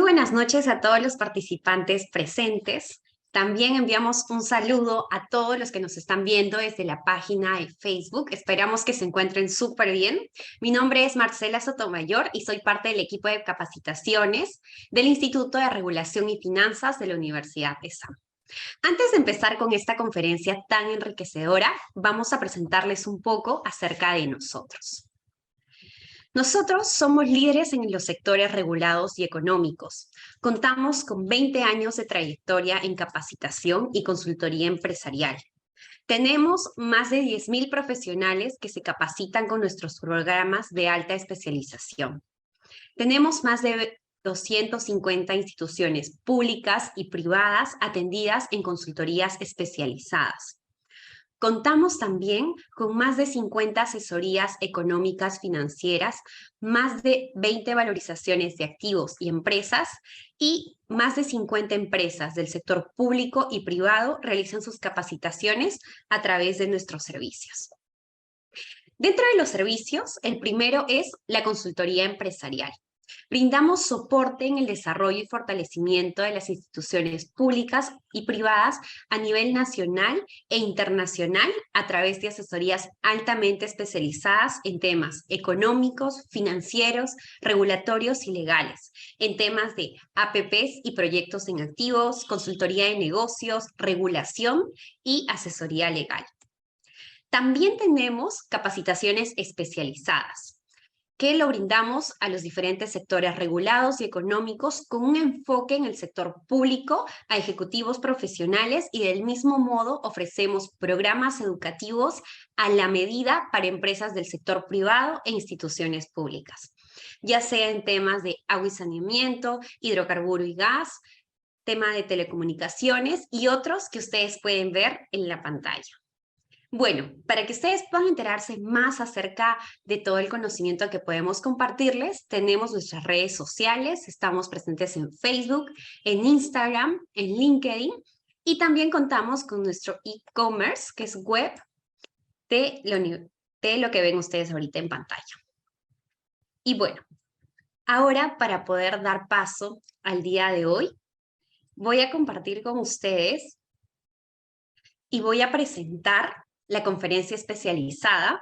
buenas noches a todos los participantes presentes. También enviamos un saludo a todos los que nos están viendo desde la página de Facebook. Esperamos que se encuentren súper bien. Mi nombre es Marcela Sotomayor y soy parte del equipo de capacitaciones del Instituto de Regulación y Finanzas de la Universidad ESAM. Antes de empezar con esta conferencia tan enriquecedora, vamos a presentarles un poco acerca de nosotros. Nosotros somos líderes en los sectores regulados y económicos. Contamos con 20 años de trayectoria en capacitación y consultoría empresarial. Tenemos más de 10.000 profesionales que se capacitan con nuestros programas de alta especialización. Tenemos más de 250 instituciones públicas y privadas atendidas en consultorías especializadas. Contamos también con más de 50 asesorías económicas financieras, más de 20 valorizaciones de activos y empresas y más de 50 empresas del sector público y privado realizan sus capacitaciones a través de nuestros servicios. Dentro de los servicios, el primero es la consultoría empresarial. Brindamos soporte en el desarrollo y fortalecimiento de las instituciones públicas y privadas a nivel nacional e internacional a través de asesorías altamente especializadas en temas económicos, financieros, regulatorios y legales, en temas de APPs y proyectos en activos, consultoría de negocios, regulación y asesoría legal. También tenemos capacitaciones especializadas, que lo brindamos a los diferentes sectores regulados y económicos con un enfoque en el sector público, a ejecutivos profesionales y del mismo modo ofrecemos programas educativos a la medida para empresas del sector privado e instituciones públicas, ya sea en temas de agua y saneamiento, hidrocarburo y gas, tema de telecomunicaciones y otros que ustedes pueden ver en la pantalla. Bueno, para que ustedes puedan enterarse más acerca de todo el conocimiento que podemos compartirles, tenemos nuestras redes sociales, estamos presentes en Facebook, en Instagram, en LinkedIn y también contamos con nuestro e-commerce, que es web de lo que ven ustedes ahorita en pantalla. Y bueno, ahora para poder dar paso al día de hoy, voy a compartir con ustedes y voy a presentar la conferencia especializada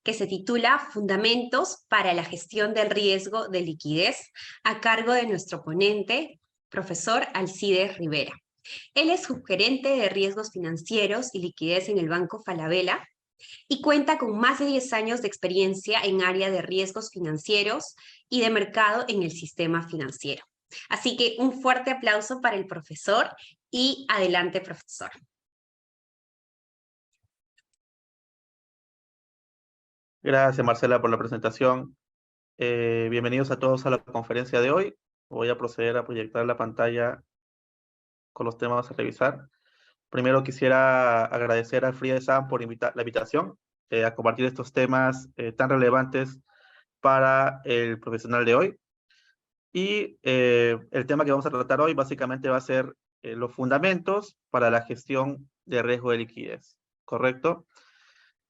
que se titula Fundamentos para la gestión del riesgo de liquidez, a cargo de nuestro ponente, profesor Alcides Rivera. Él es subgerente de riesgos financieros y liquidez en el Banco Falabella y cuenta con más de 10 años de experiencia en área de riesgos financieros y de mercado en el sistema financiero. Así que un fuerte aplauso para el profesor y adelante, profesor. Gracias, Marcela, por la presentación. Bienvenidos a todos a la conferencia de hoy. Voy a proceder a proyectar la pantalla con los temas a revisar. Primero quisiera agradecer a Frida ESAM por la invitación a compartir estos temas tan relevantes para el profesional de hoy. Y el tema que vamos a tratar hoy básicamente va a ser los fundamentos para la gestión de riesgo de liquidez, ¿correcto?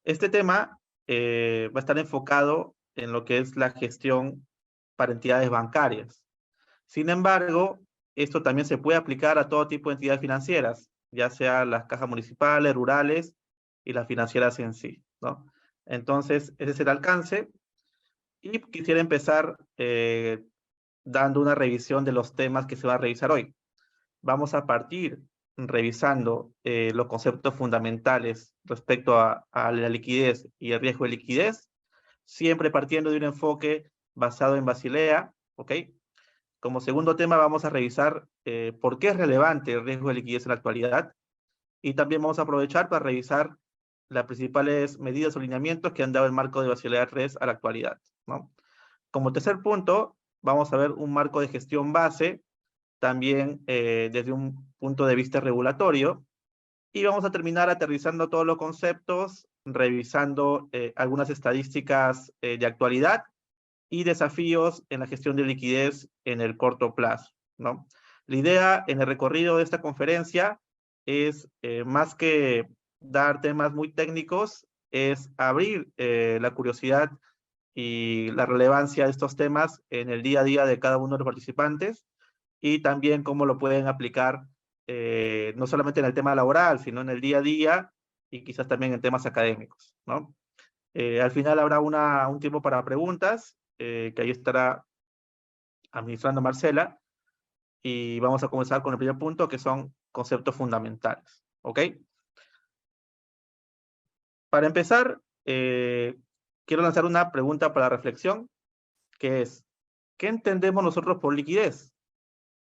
Este tema va a estar enfocado en lo que es la gestión para entidades bancarias. Sin embargo, esto también se puede aplicar a todo tipo de entidades financieras, ya sea las cajas municipales, rurales y las financieras en sí, ¿no? Entonces, ese es el alcance. Y quisiera empezar dando una revisión de los temas que se va a revisar hoy. Vamos a partir revisando los conceptos fundamentales respecto a la liquidez y el riesgo de liquidez, siempre partiendo de un enfoque basado en Basilea, ¿ok? Como segundo tema vamos a revisar por qué es relevante el riesgo de liquidez en la actualidad y también vamos a aprovechar para revisar las principales medidas o lineamientos que han dado el marco de Basilea III a la actualidad, ¿no? Como tercer punto, vamos a ver un marco de gestión base también desde un punto de vista regulatorio, y vamos a terminar aterrizando todos los conceptos, revisando algunas estadísticas de actualidad y desafíos en la gestión de liquidez en el corto plazo, ¿no? La idea en el recorrido de esta conferencia es, más que dar temas muy técnicos, es abrir la curiosidad y la relevancia de estos temas en el día a día de cada uno de los participantes, y también cómo lo pueden aplicar no solamente en el tema laboral, sino en el día a día y quizás también en temas académicos, ¿no? Al final habrá un tiempo para preguntas, que ahí estará administrando Marcela, y vamos a comenzar con el primer punto, que son conceptos fundamentales, ¿ok? Para empezar, quiero lanzar una pregunta para reflexión, que es, ¿qué entendemos nosotros por liquidez?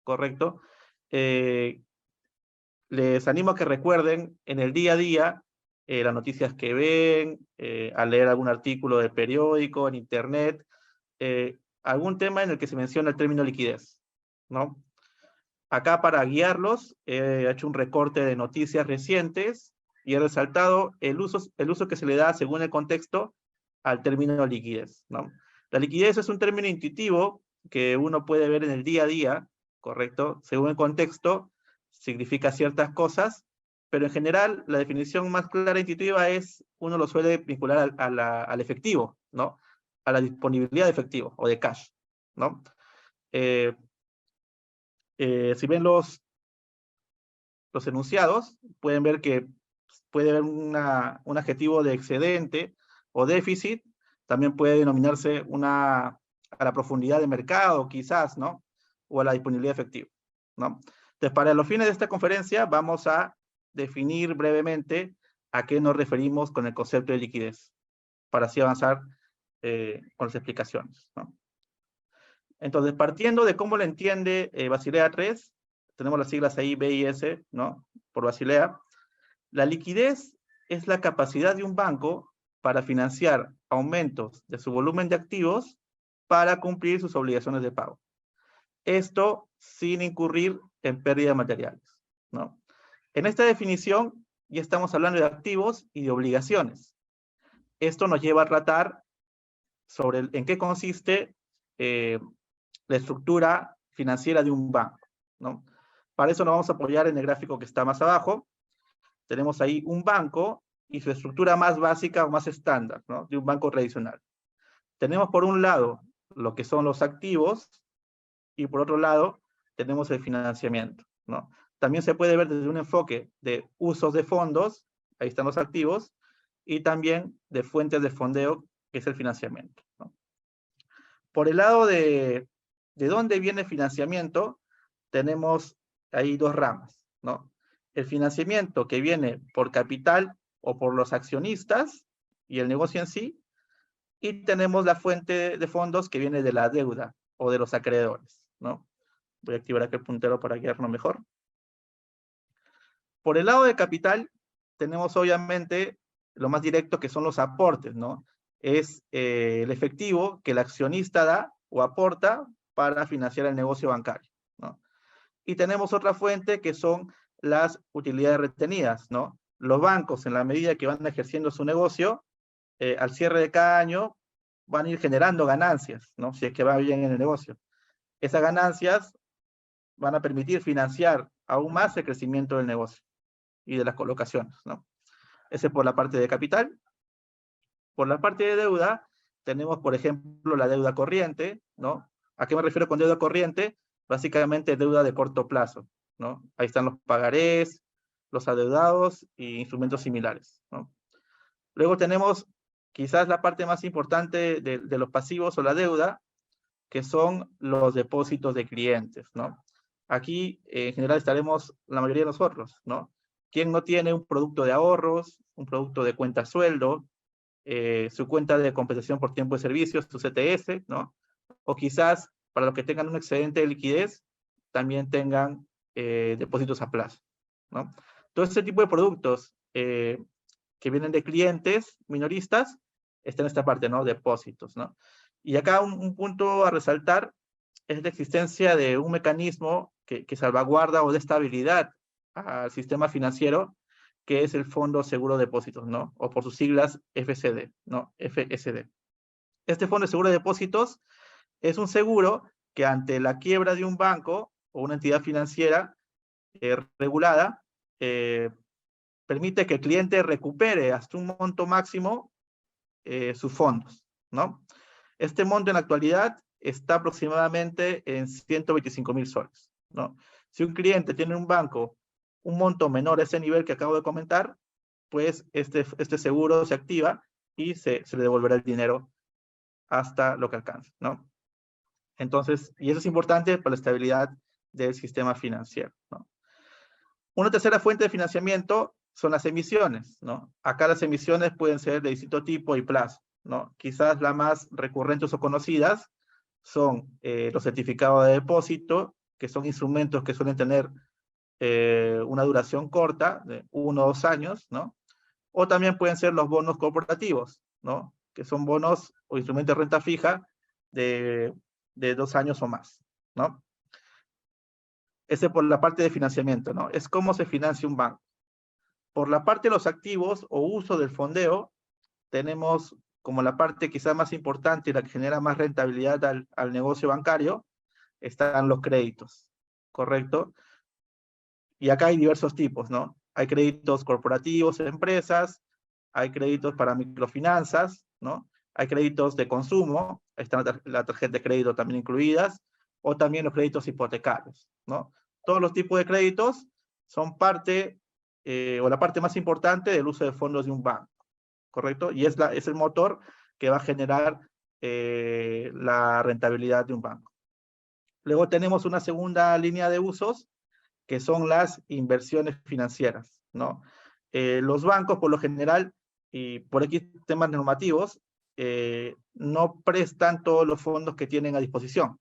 ¿Correcto? Les animo a que recuerden en el día a día las noticias que ven, a leer algún artículo de periódico, en internet, algún tema en el que se menciona el término liquidez, ¿no? Acá para guiarlos he hecho un recorte de noticias recientes y he resaltado el uso que se le da según el contexto al término liquidez, ¿no? La liquidez es un término intuitivo que uno puede ver en el día a día, ¿correcto? Según el contexto, significa ciertas cosas, pero en general la definición más clara e intuitiva es, uno lo suele vincular al efectivo, ¿no? A la disponibilidad de efectivo o de cash, ¿no? Si ven los enunciados, pueden ver que puede haber un adjetivo de excedente o déficit, también puede denominarse a la profundidad de mercado, quizás, ¿no? O a la disponibilidad de efectivo, ¿no? Entonces, para los fines de esta conferencia, vamos a definir brevemente a qué nos referimos con el concepto de liquidez, para así avanzar con las explicaciones, ¿no? Entonces, partiendo de cómo lo entiende Basilea III, tenemos las siglas ahí B y S, ¿no? Por Basilea. La liquidez es la capacidad de un banco para financiar aumentos de su volumen de activos para cumplir sus obligaciones de pago. Esto sin incurrir en pérdidas materiales, ¿no? En esta definición ya estamos hablando de activos y de obligaciones. Esto nos lleva a tratar sobre en qué consiste la estructura financiera de un banco, ¿no? Para eso nos vamos a apoyar en el gráfico que está más abajo. Tenemos ahí un banco y su estructura más básica o más estándar, ¿no? De un banco tradicional. Tenemos por un lado lo que son los activos y por otro lado tenemos el financiamiento, ¿no? También se puede ver desde un enfoque de usos de fondos, ahí están los activos, y también de fuentes de fondeo, que es el financiamiento, ¿no? Por el lado de dónde viene el financiamiento, tenemos ahí dos ramas, ¿no? El financiamiento que viene por capital o por los accionistas y el negocio en sí, y tenemos la fuente de fondos que viene de la deuda o de los acreedores, ¿no? Voy a activar aquí el puntero para guiarnos mejor. Por el lado de capital, tenemos obviamente lo más directo, que son los aportes, ¿no? Es el efectivo que el accionista da o aporta para financiar el negocio bancario, ¿no? Y tenemos otra fuente que son las utilidades retenidas, ¿no? Los bancos, en la medida que van ejerciendo su negocio, al cierre de cada año, van a ir generando ganancias, ¿no? Si es que va bien en el negocio. Esas ganancias van a permitir financiar aún más el crecimiento del negocio y de las colocaciones, ¿no? Ese por la parte de capital. Por la parte de deuda, tenemos, por ejemplo, la deuda corriente, ¿no? ¿A qué me refiero con deuda corriente? Básicamente deuda de corto plazo, ¿no? Ahí están los pagarés, los adeudados y instrumentos similares, ¿no? Luego tenemos quizás la parte más importante de los pasivos o la deuda, que son los depósitos de clientes, ¿no? Aquí, en general, estaremos la mayoría de nosotros, ¿no? ¿Quién no tiene un producto de ahorros, un producto de cuenta sueldo, su cuenta de compensación por tiempo de servicio, su CTS, ¿no? O quizás, para los que tengan un excedente de liquidez, también tengan depósitos a plazo, ¿no? Todo ese tipo de productos que vienen de clientes minoristas está en esta parte, ¿no? Depósitos, ¿no? Y acá un punto a resaltar es la existencia de un mecanismo que salvaguarda o da estabilidad al sistema financiero, que es el Fondo Seguro de Depósitos, ¿no? O por sus siglas FSD, ¿no? FSD. Este Fondo de Seguro de Depósitos es un seguro que ante la quiebra de un banco o una entidad financiera regulada, permite que el cliente recupere hasta un monto máximo sus fondos, ¿no? Este monto en la actualidad está aproximadamente en 125.000 soles, ¿no? Si un cliente tiene en un banco un monto menor a ese nivel que acabo de comentar, pues este seguro se activa y se le devolverá el dinero hasta lo que alcance, ¿no? Entonces, y eso es importante para la estabilidad del sistema financiero, ¿no? Una tercera fuente de financiamiento son las emisiones, ¿no? Acá las emisiones pueden ser de distinto tipo y plazo, ¿no? Quizás las más recurrentes o conocidas son los certificados de depósito, que son instrumentos que suelen tener una duración corta, de 1 o 2 años, ¿no? O también pueden ser los bonos corporativos, ¿no? Que son bonos o instrumentos de renta fija de 2 años o más, ¿no? Ese por la parte de financiamiento, ¿no? Es cómo se financia un banco. Por la parte de los activos o uso del fondeo, tenemos como la parte quizá más importante y la que genera más rentabilidad al negocio bancario, están los créditos, ¿correcto? Y acá hay diversos tipos, ¿no? Hay créditos corporativos en empresas, hay créditos para microfinanzas, ¿no? Hay créditos de consumo, están la tarjeta de crédito también incluidas, o también los créditos hipotecarios, ¿no? Todos los tipos de créditos son parte, o la parte más importante del uso de fondos de un banco, ¿correcto? Y es el motor que va a generar la rentabilidad de un banco. Luego tenemos una segunda línea de usos, que son las inversiones financieras, ¿no? Los bancos, por lo general, y por aquí temas normativos, no prestan todos los fondos que tienen a disposición,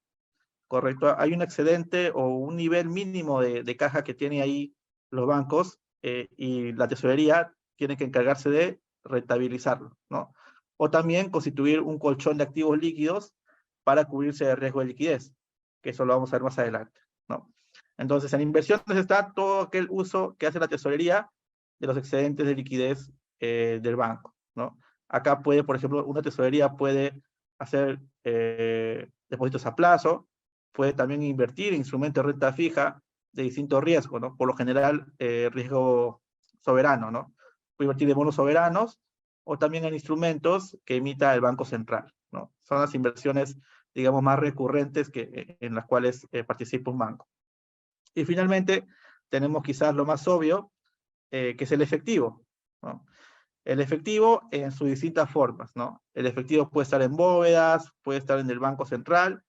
¿correcto? Hay un excedente o un nivel mínimo de caja que tienen ahí los bancos y la tesorería tiene que encargarse de rentabilizarlo, ¿no? O también constituir un colchón de activos líquidos para cubrirse de riesgo de liquidez, que eso lo vamos a ver más adelante, ¿no? Entonces, en inversiones está todo aquel uso que hace la tesorería de los excedentes de liquidez del banco, ¿no? Acá puede, por ejemplo, una tesorería puede hacer depósitos a plazo, puede también invertir en instrumentos de renta fija de distinto riesgo, ¿no? Por lo general, riesgo soberano, ¿no? Puede invertir en bonos soberanos o también en instrumentos que emita el Banco Central, ¿no? Son las inversiones, digamos, más recurrentes en las cuales participa un banco. Y finalmente, tenemos quizás lo más obvio, que es el efectivo, ¿no? El efectivo en sus distintas formas, ¿no? El efectivo puede estar en bóvedas, puede estar en el Banco Central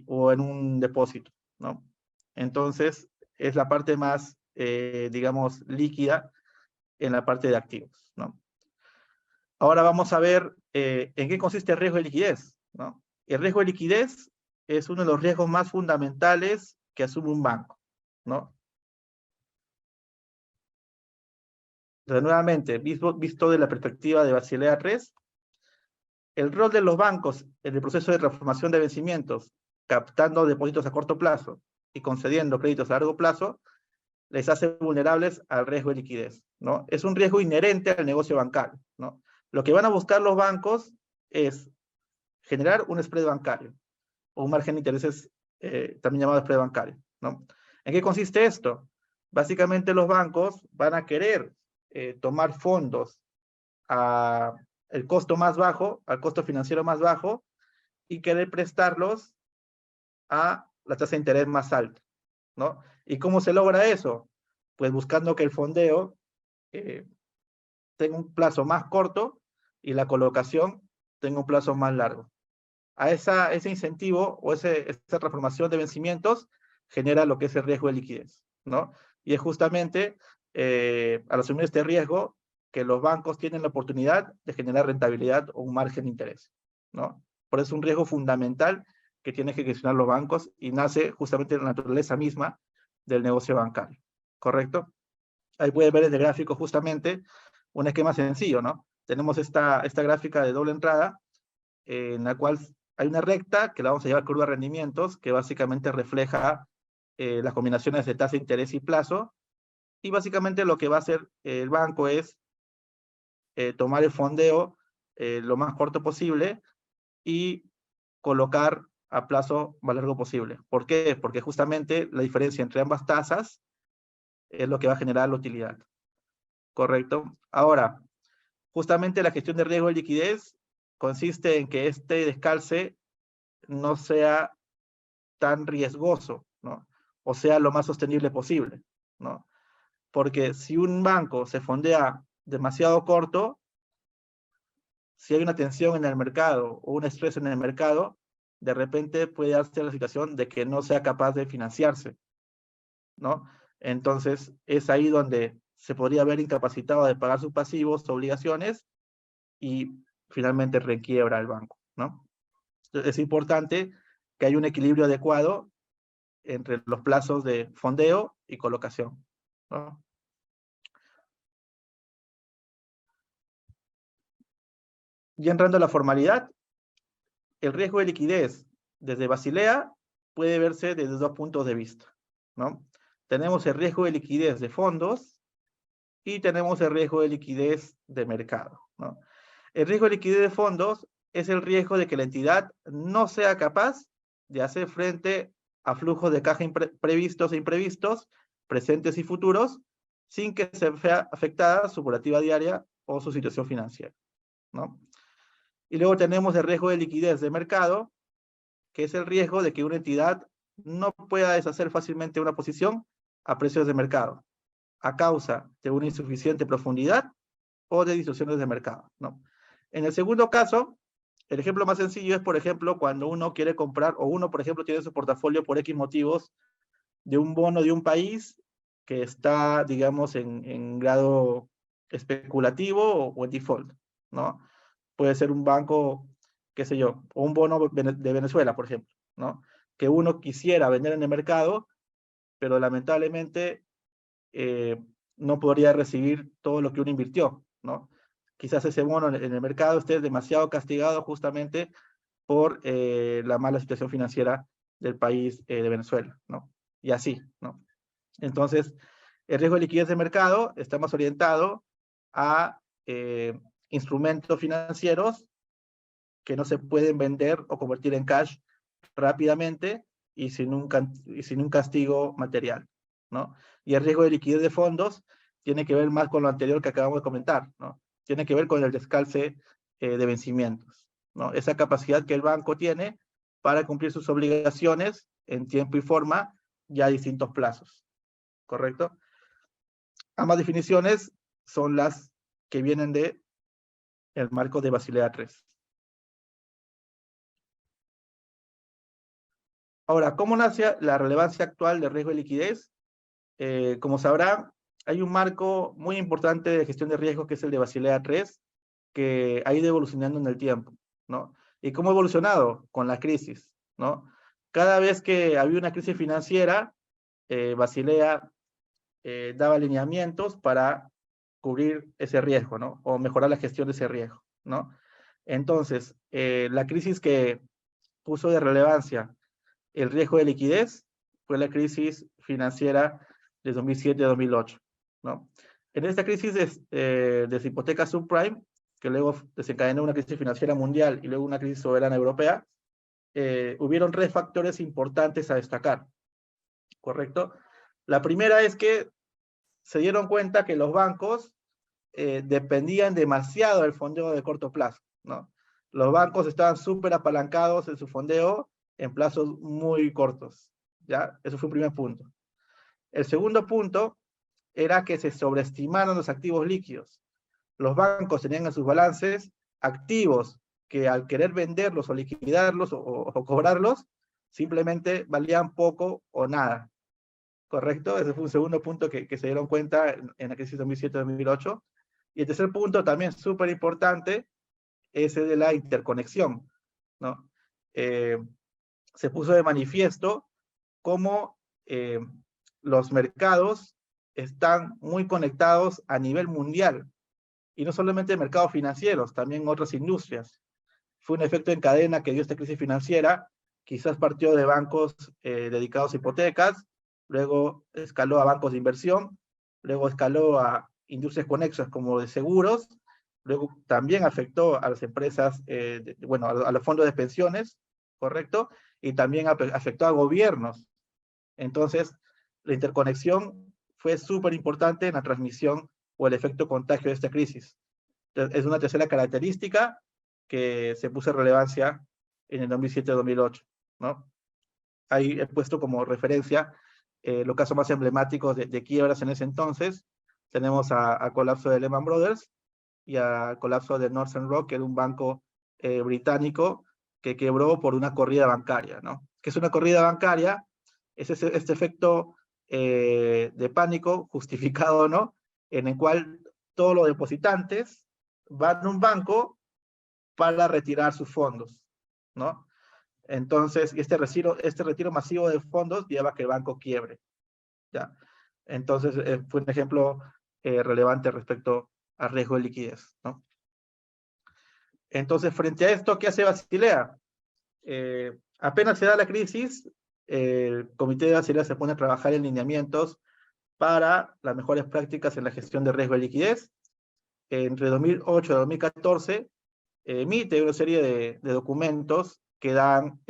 o en un depósito, ¿no? Entonces, es la parte más, digamos, líquida en la parte de activos, ¿no? Ahora vamos a ver en qué consiste el riesgo de liquidez, ¿no? El riesgo de liquidez es uno de los riesgos más fundamentales que asume un banco, ¿no? Entonces, nuevamente, visto de la perspectiva de Basilea III, el rol de los bancos en el proceso de transformación de vencimientos, captando depósitos a corto plazo y concediendo créditos a largo plazo, les hace vulnerables al riesgo de liquidez, ¿no? Es un riesgo inherente al negocio bancario, ¿no? Lo que van a buscar los bancos es generar un spread bancario, o un margen de intereses también llamado spread bancario, ¿no? ¿En qué consiste esto? Básicamente los bancos van a querer tomar fondos a el costo más bajo, al costo financiero más bajo, y querer prestarlos a la tasa de interés más alta, ¿no? ¿Y cómo se logra eso? Pues buscando que el fondeo tenga un plazo más corto y la colocación tenga un plazo más largo. A ese incentivo o esa transformación de vencimientos genera lo que es el riesgo de liquidez, ¿no? Y es justamente al asumir este riesgo que los bancos tienen la oportunidad de generar rentabilidad o un margen de interés, ¿no? Por eso es un riesgo fundamental que tienen que gestionar los bancos y nace justamente de la naturaleza misma del negocio bancario, ¿correcto? Ahí pueden ver en el gráfico justamente un esquema sencillo, ¿no? Tenemos esta gráfica de doble entrada en la cual hay una recta que la vamos a llamar curva de rendimientos, que básicamente refleja las combinaciones de tasa de interés y plazo, y básicamente lo que va a hacer el banco es tomar el fondeo lo más corto posible y colocar a plazo más largo posible. ¿Por qué? Porque justamente la diferencia entre ambas tasas es lo que va a generar la utilidad. ¿Correcto? Ahora, justamente la gestión de riesgo de liquidez consiste en que este descalce no sea tan riesgoso, ¿no? o sea lo más sostenible posible, ¿no? Porque si un banco se fondea demasiado corto, si hay una tensión en el mercado o un estrés en el mercado, de repente puede darse la situación de que no sea capaz de financiarse, ¿no? Entonces, es ahí donde se podría ver incapacitado de pagar sus pasivos, obligaciones, y finalmente requiebra el banco, ¿no? Es importante que haya un equilibrio adecuado entre los plazos de fondeo y colocación, ¿no? Ya entrando a la formalidad, el riesgo de liquidez desde Basilea puede verse desde dos puntos de vista, ¿no? Tenemos el riesgo de liquidez de fondos y tenemos el riesgo de liquidez de mercado, ¿no? El riesgo de liquidez de fondos es el riesgo de que la entidad no sea capaz de hacer frente a flujos de caja previstos e imprevistos, presentes y futuros, sin que se vea afectada su operativa diaria o su situación financiera, ¿no? Y luego tenemos el riesgo de liquidez de mercado, que es el riesgo de que una entidad no pueda deshacer fácilmente una posición a precios de mercado, a causa de una insuficiente profundidad o de distorsiones de mercado, ¿no? En el segundo caso, el ejemplo más sencillo es, por ejemplo, cuando uno quiere comprar, o uno, por ejemplo, tiene su portafolio por X motivos de un bono de un país que está, digamos, en grado especulativo o en default, ¿no? Puede ser un banco, qué sé yo, o un bono de Venezuela, por ejemplo, ¿no? Que uno quisiera vender en el mercado, pero lamentablemente no podría recibir todo lo que uno invirtió, ¿no? Quizás ese bono en el mercado esté demasiado castigado justamente por la mala situación financiera del país de Venezuela, ¿no? Y así, ¿no? Entonces, el riesgo de liquidez de mercado está más orientado a instrumentos financieros que no se pueden vender o convertir en cash rápidamente y sin un castigo material, ¿no? Y el riesgo de liquidez de fondos tiene que ver más con lo anterior que acabamos de comentar, ¿no? Tiene que ver con el descalce de vencimientos, ¿no? Esa capacidad que el banco tiene para cumplir sus obligaciones en tiempo y forma ya a distintos plazos, ¿correcto? Ambas definiciones son las que vienen de el marco de Basilea III. Ahora, ¿cómo nace la relevancia actual del riesgo de liquidez? Como sabrán, hay un marco muy importante de gestión de riesgos que es el de Basilea III, que ha ido evolucionando en el tiempo, ¿no? ¿Y cómo ha evolucionado? Con la crisis, ¿no? Cada vez que había una crisis financiera, Basilea daba alineamientos para cubrir ese riesgo, ¿no? O mejorar la gestión de ese riesgo, ¿no? Entonces, la crisis que puso de relevancia el riesgo de liquidez fue la crisis financiera de 2007-2008, ¿no? En esta crisis de hipotecas subprime, que luego desencadenó una crisis financiera mundial y luego una crisis soberana europea, hubieron tres factores importantes a destacar, ¿correcto? La primera es que se dieron cuenta que los bancos dependían demasiado del fondeo de corto plazo, ¿no? Los bancos estaban súper apalancados en su fondeo en plazos muy cortos, ¿ya? Eso fue un primer punto. El segundo punto era que se sobreestimaron los activos líquidos. Los bancos tenían en sus balances activos que al querer venderlos o liquidarlos o cobrarlos, simplemente valían poco o nada, ¿correcto? Ese fue un segundo punto que se dieron cuenta en la crisis 2007-2008. Y el tercer punto, también súper importante, es el de la interconexión, ¿no? Se puso de manifiesto cómo los mercados están muy conectados a nivel mundial, y no solamente mercados financieros, también otras industrias. Fue un efecto en cadena que dio esta crisis financiera, quizás partió de bancos dedicados a hipotecas, luego escaló a bancos de inversión, luego escaló a industrias conexas como de seguros, luego también afectó a las empresas, bueno, a los fondos de pensiones, ¿correcto? Y también afectó a gobiernos. Entonces, la interconexión fue súper importante en la transmisión o el efecto contagio de esta crisis. Es una tercera característica que se puso en relevancia en el 2007-2008, ¿no? Ahí he puesto como referencia los casos más emblemáticos de quiebras en ese entonces. Tenemos a colapso de Lehman Brothers y a colapso de Northern Rock, que era un banco británico que quebró por una corrida bancaria, ¿no? ¿Qué es una corrida bancaria? Es este efecto de pánico justificado, ¿no? En el cual todos los depositantes van a un banco para retirar sus fondos, ¿no? Entonces, este retiro masivo de fondos lleva a que el banco quiebre, ¿ya? Entonces, fue un ejemplo relevante respecto al riesgo de liquidez, ¿no? Entonces, frente a esto, ¿qué hace Basilea? Apenas se da la crisis, el Comité de Basilea se pone a trabajar en lineamientos para las mejores prácticas en la gestión de riesgo de liquidez. Entre 2008 y 2014, emite una serie de documentos que dan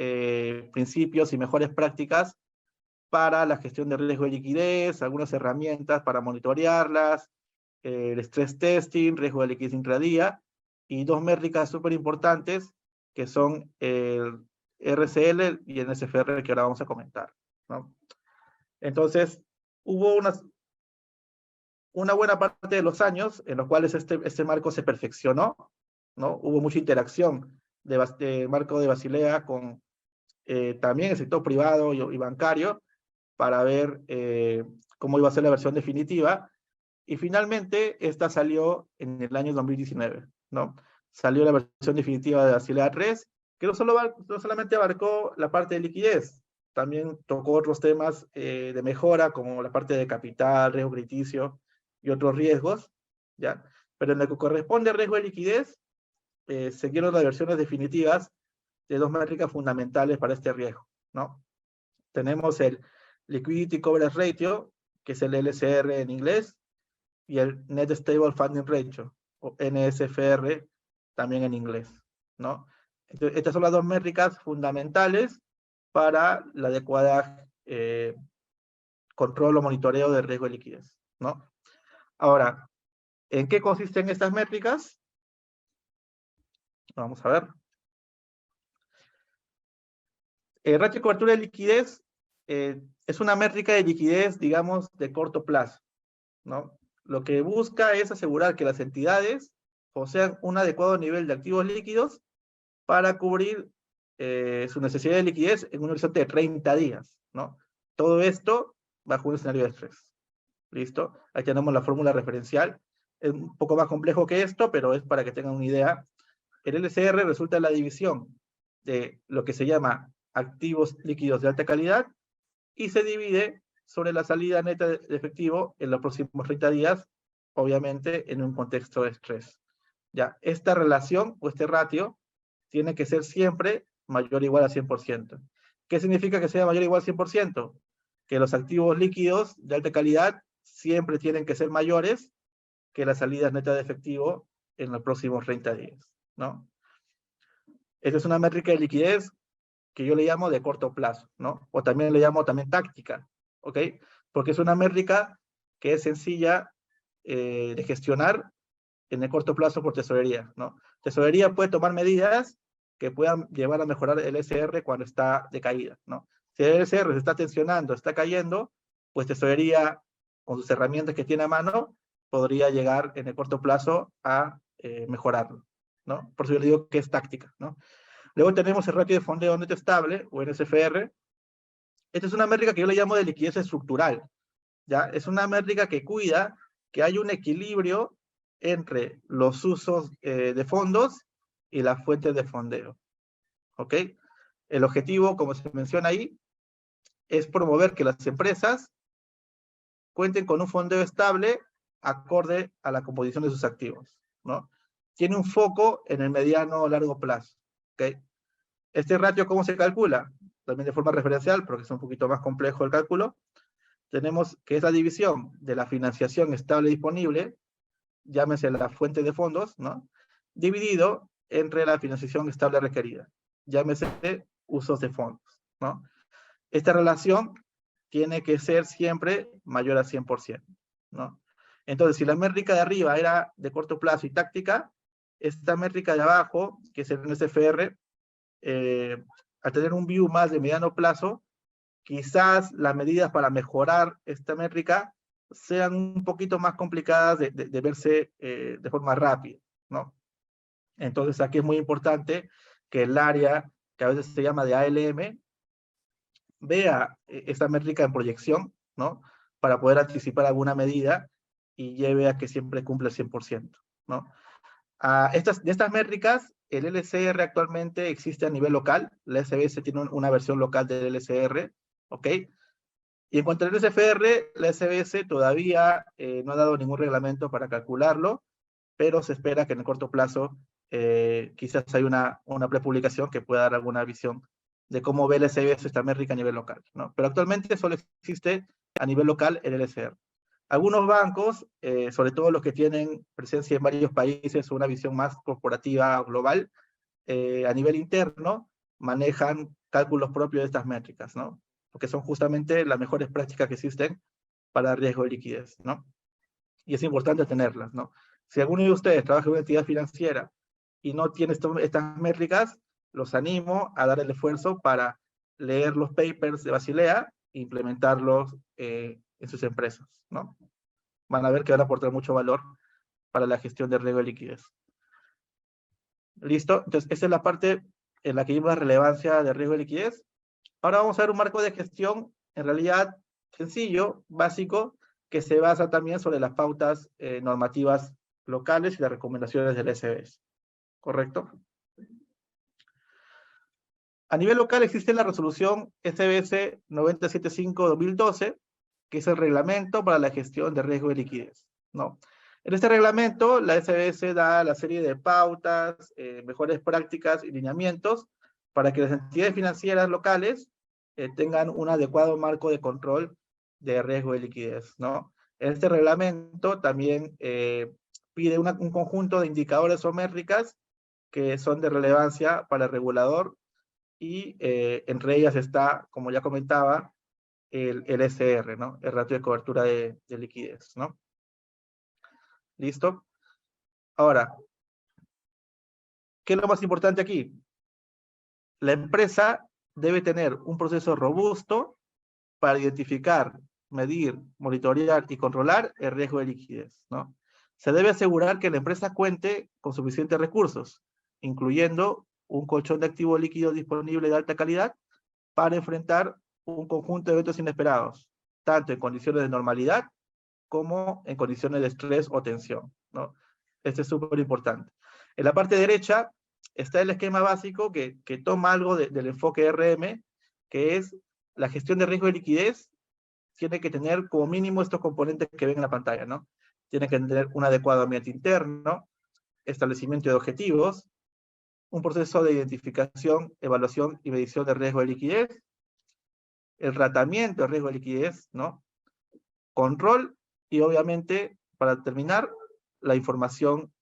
principios y mejores prácticas para la gestión de riesgo de liquidez, algunas herramientas para monitorearlas, el stress testing, riesgo de liquidez intradía, y dos métricas súper importantes que son el RCL y el NSFR, que ahora vamos a comentar, ¿no? Entonces, hubo una buena parte de los años en los cuales este marco se perfeccionó, ¿no? Hubo mucha interacción de marco de Basilea con también el sector privado y bancario para ver cómo iba a ser la versión definitiva, y finalmente esta salió en el año 2019, ¿no? Salió la versión definitiva de Basilea 3, que no solamente abarcó la parte de liquidez, también tocó otros temas de mejora, como la parte de capital, riesgo crediticio y otros riesgos, ¿ya? Pero en lo que corresponde al riesgo de liquidez, siguieron las versiones definitivas de dos métricas fundamentales para este riesgo, ¿no? Tenemos el Liquidity Coverage Ratio, que es el LCR en inglés, y el Net Stable Funding Ratio, o NSFR, también en inglés, ¿no? Entonces, estas son las dos métricas fundamentales para la adecuada control o monitoreo del riesgo de liquidez, ¿no? Ahora, ¿en qué consisten estas métricas? Vamos a ver. El ratio de cobertura de liquidez es una métrica de liquidez, digamos, de corto plazo, ¿no? Lo que busca es asegurar que las entidades posean un adecuado nivel de activos líquidos para cubrir su necesidad de liquidez en un horizonte de 30 días, ¿no? Todo esto bajo un escenario de estrés. ¿Listo? Ahí tenemos la fórmula referencial. Es un poco más complejo que esto, pero es para que tengan una idea. El LCR resulta en la división de lo que se llama activos líquidos de alta calidad y se divide sobre la salida neta de efectivo en los próximos 30 días, obviamente en un contexto de estrés. Ya, esta relación o este ratio tiene que ser siempre mayor o igual a 100%. ¿Qué significa que sea mayor o igual a 100%? Que los activos líquidos de alta calidad siempre tienen que ser mayores que las salidas netas de efectivo en los próximos 30 días, ¿no? Esta es una métrica de liquidez que yo le llamo de corto plazo, ¿no? O también le llamo también táctica, ¿ok? Porque es una métrica que es sencilla de gestionar en el corto plazo por tesorería, ¿no? Tesorería puede tomar medidas que puedan llevar a mejorar el SR cuando está de caída, ¿no? Si el SR se está tensionando, está cayendo, pues tesorería, con sus herramientas que tiene a mano, podría llegar en el corto plazo a mejorarlo, ¿no? Por eso yo le digo que es táctica, ¿no? Luego tenemos el ratio de fondeo neto estable, o NSFR. Esta es una métrica que yo le llamo de liquidez estructural, ¿ya? Es una métrica que cuida que hay un equilibrio entre los usos de fondos y las fuentes de fondeo, ¿ok? El objetivo, como se menciona ahí, es promover que las empresas cuenten con un fondeo estable acorde a la composición de sus activos, ¿no? Tiene un foco en el mediano o largo plazo, ¿ok? Este ratio, ¿cómo se calcula? También de forma referencial, porque es un poquito más complejo el cálculo. Tenemos que es la división de la financiación estable disponible, llámese la fuente de fondos, ¿no? Dividido entre la financiación estable requerida, llámese usos de fondos, ¿no? Esta relación tiene que ser siempre mayor a 100%, ¿no? Entonces, si la métrica de arriba era de corto plazo y táctica, esta métrica de abajo, que es el NSFR, al tener un view más de mediano plazo, quizás las medidas para mejorar esta métrica sean un poquito más complicadas de verse de forma rápida, ¿no? Entonces aquí es muy importante que el área, que a veces se llama de ALM, vea esa métrica en proyección, ¿no? Para poder anticipar alguna medida y lleve a que siempre cumpla el 100%, ¿no? De estas métricas, el LCR actualmente existe a nivel local. La SBS tiene una versión local del LCR, ¿ok? Y en cuanto al SFR, la SBS todavía no ha dado ningún reglamento para calcularlo, pero se espera que en el corto plazo quizás hay una prepublicación que pueda dar alguna visión de cómo ve el SBS esta métrica a nivel local, ¿no? Pero actualmente solo existe a nivel local el LCR. Algunos bancos, sobre todo los que tienen presencia en varios países o una visión más corporativa global, a nivel interno, manejan cálculos propios de estas métricas, ¿no? Porque son justamente las mejores prácticas que existen para riesgo de liquidez, ¿no? Y es importante tenerlas, ¿no? Si alguno de ustedes trabaja en una entidad financiera y no tiene estas métricas, los animo a dar el esfuerzo para leer los papers de Basilea e implementarlos en sus empresas, ¿no? Van a ver que van a aportar mucho valor para la gestión de riesgo de liquidez. ¿Listo? Entonces, esa es la parte en la que vimos la relevancia de riesgo de liquidez. Ahora vamos a ver un marco de gestión, en realidad, sencillo, básico, que se basa también sobre las pautas normativas locales y las recomendaciones del SBS. ¿Correcto? A nivel local existe la resolución SBS 975-2012, que es el reglamento para la gestión de riesgo de liquidez, ¿no? En este reglamento, la SBS da la serie de pautas, mejores prácticas y lineamientos para que las entidades financieras locales tengan un adecuado marco de control de riesgo de liquidez, ¿no? En este reglamento también pide un conjunto de indicadores o métricas que son de relevancia para el regulador y entre ellas está, como ya comentaba, el SR, ¿no? El ratio de cobertura de liquidez, ¿no? ¿Listo? Ahora, ¿qué es lo más importante aquí? La empresa debe tener un proceso robusto para identificar, medir, monitorear y controlar el riesgo de liquidez, ¿no? Se debe asegurar que la empresa cuente con suficientes recursos, incluyendo un colchón de activo líquido disponible de alta calidad para enfrentar un conjunto de eventos inesperados, tanto en condiciones de normalidad como en condiciones de estrés o tensión, ¿no? Esto es súper importante. En la parte derecha está el esquema básico que toma algo del enfoque RM, que es la gestión de riesgo de liquidez, tiene que tener como mínimo estos componentes que ven en la pantalla, ¿no? Tiene que tener un adecuado ambiente interno, establecimiento de objetivos, un proceso de identificación, evaluación y medición de riesgo de liquidez, el tratamiento de riesgo de liquidez, ¿no? Control y obviamente, para terminar, la información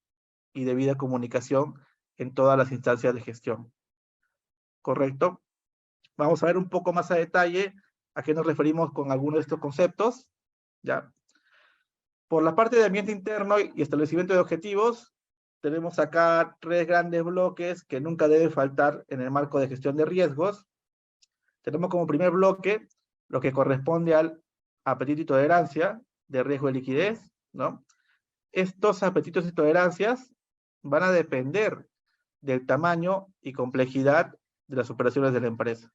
y debida comunicación en todas las instancias de gestión. ¿Correcto? Vamos a ver un poco más a detalle a qué nos referimos con algunos de estos conceptos, ¿ya? Por la parte de ambiente interno y establecimiento de objetivos, tenemos acá 3 grandes bloques que nunca deben faltar en el marco de gestión de riesgos. Tenemos como primer bloque lo que corresponde al apetito y tolerancia de riesgo de liquidez, ¿no? Estos apetitos y tolerancias van a depender del tamaño y complejidad de las operaciones de la empresa,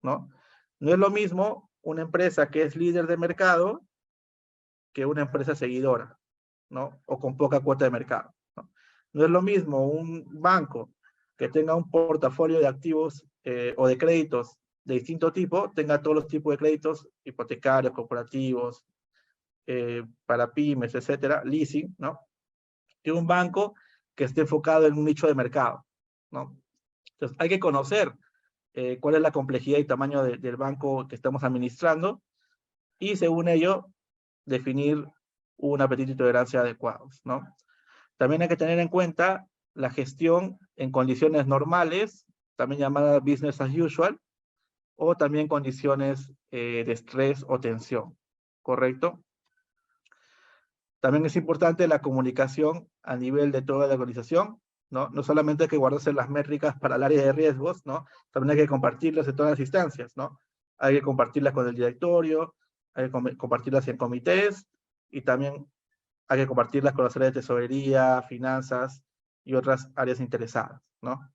¿no? No es lo mismo una empresa que es líder de mercado que una empresa seguidora, ¿no? O con poca cuota de mercado, ¿no? No es lo mismo un banco que tenga un portafolio de activos o de créditos de distinto tipo, tenga todos los tipos de créditos, hipotecarios, corporativos, para pymes, etcétera, leasing, ¿no? Que un banco que esté enfocado en un nicho de mercado, ¿no? Entonces, hay que conocer cuál es la complejidad y tamaño del banco que estamos administrando y, según ello, definir un apetito y tolerancia adecuados, ¿no? También hay que tener en cuenta la gestión en condiciones normales, también llamada business as usual, o también condiciones de estrés o tensión, ¿correcto? También es importante la comunicación a nivel de toda la organización, ¿no? No solamente hay que guardarse las métricas para el área de riesgos, ¿no? También hay que compartirlas en todas las instancias, ¿no? hay que compartirlas con el directorio, hay que compartirlas en comités, y también hay que compartirlas con las áreas de tesorería, finanzas y otras áreas interesadas, ¿no?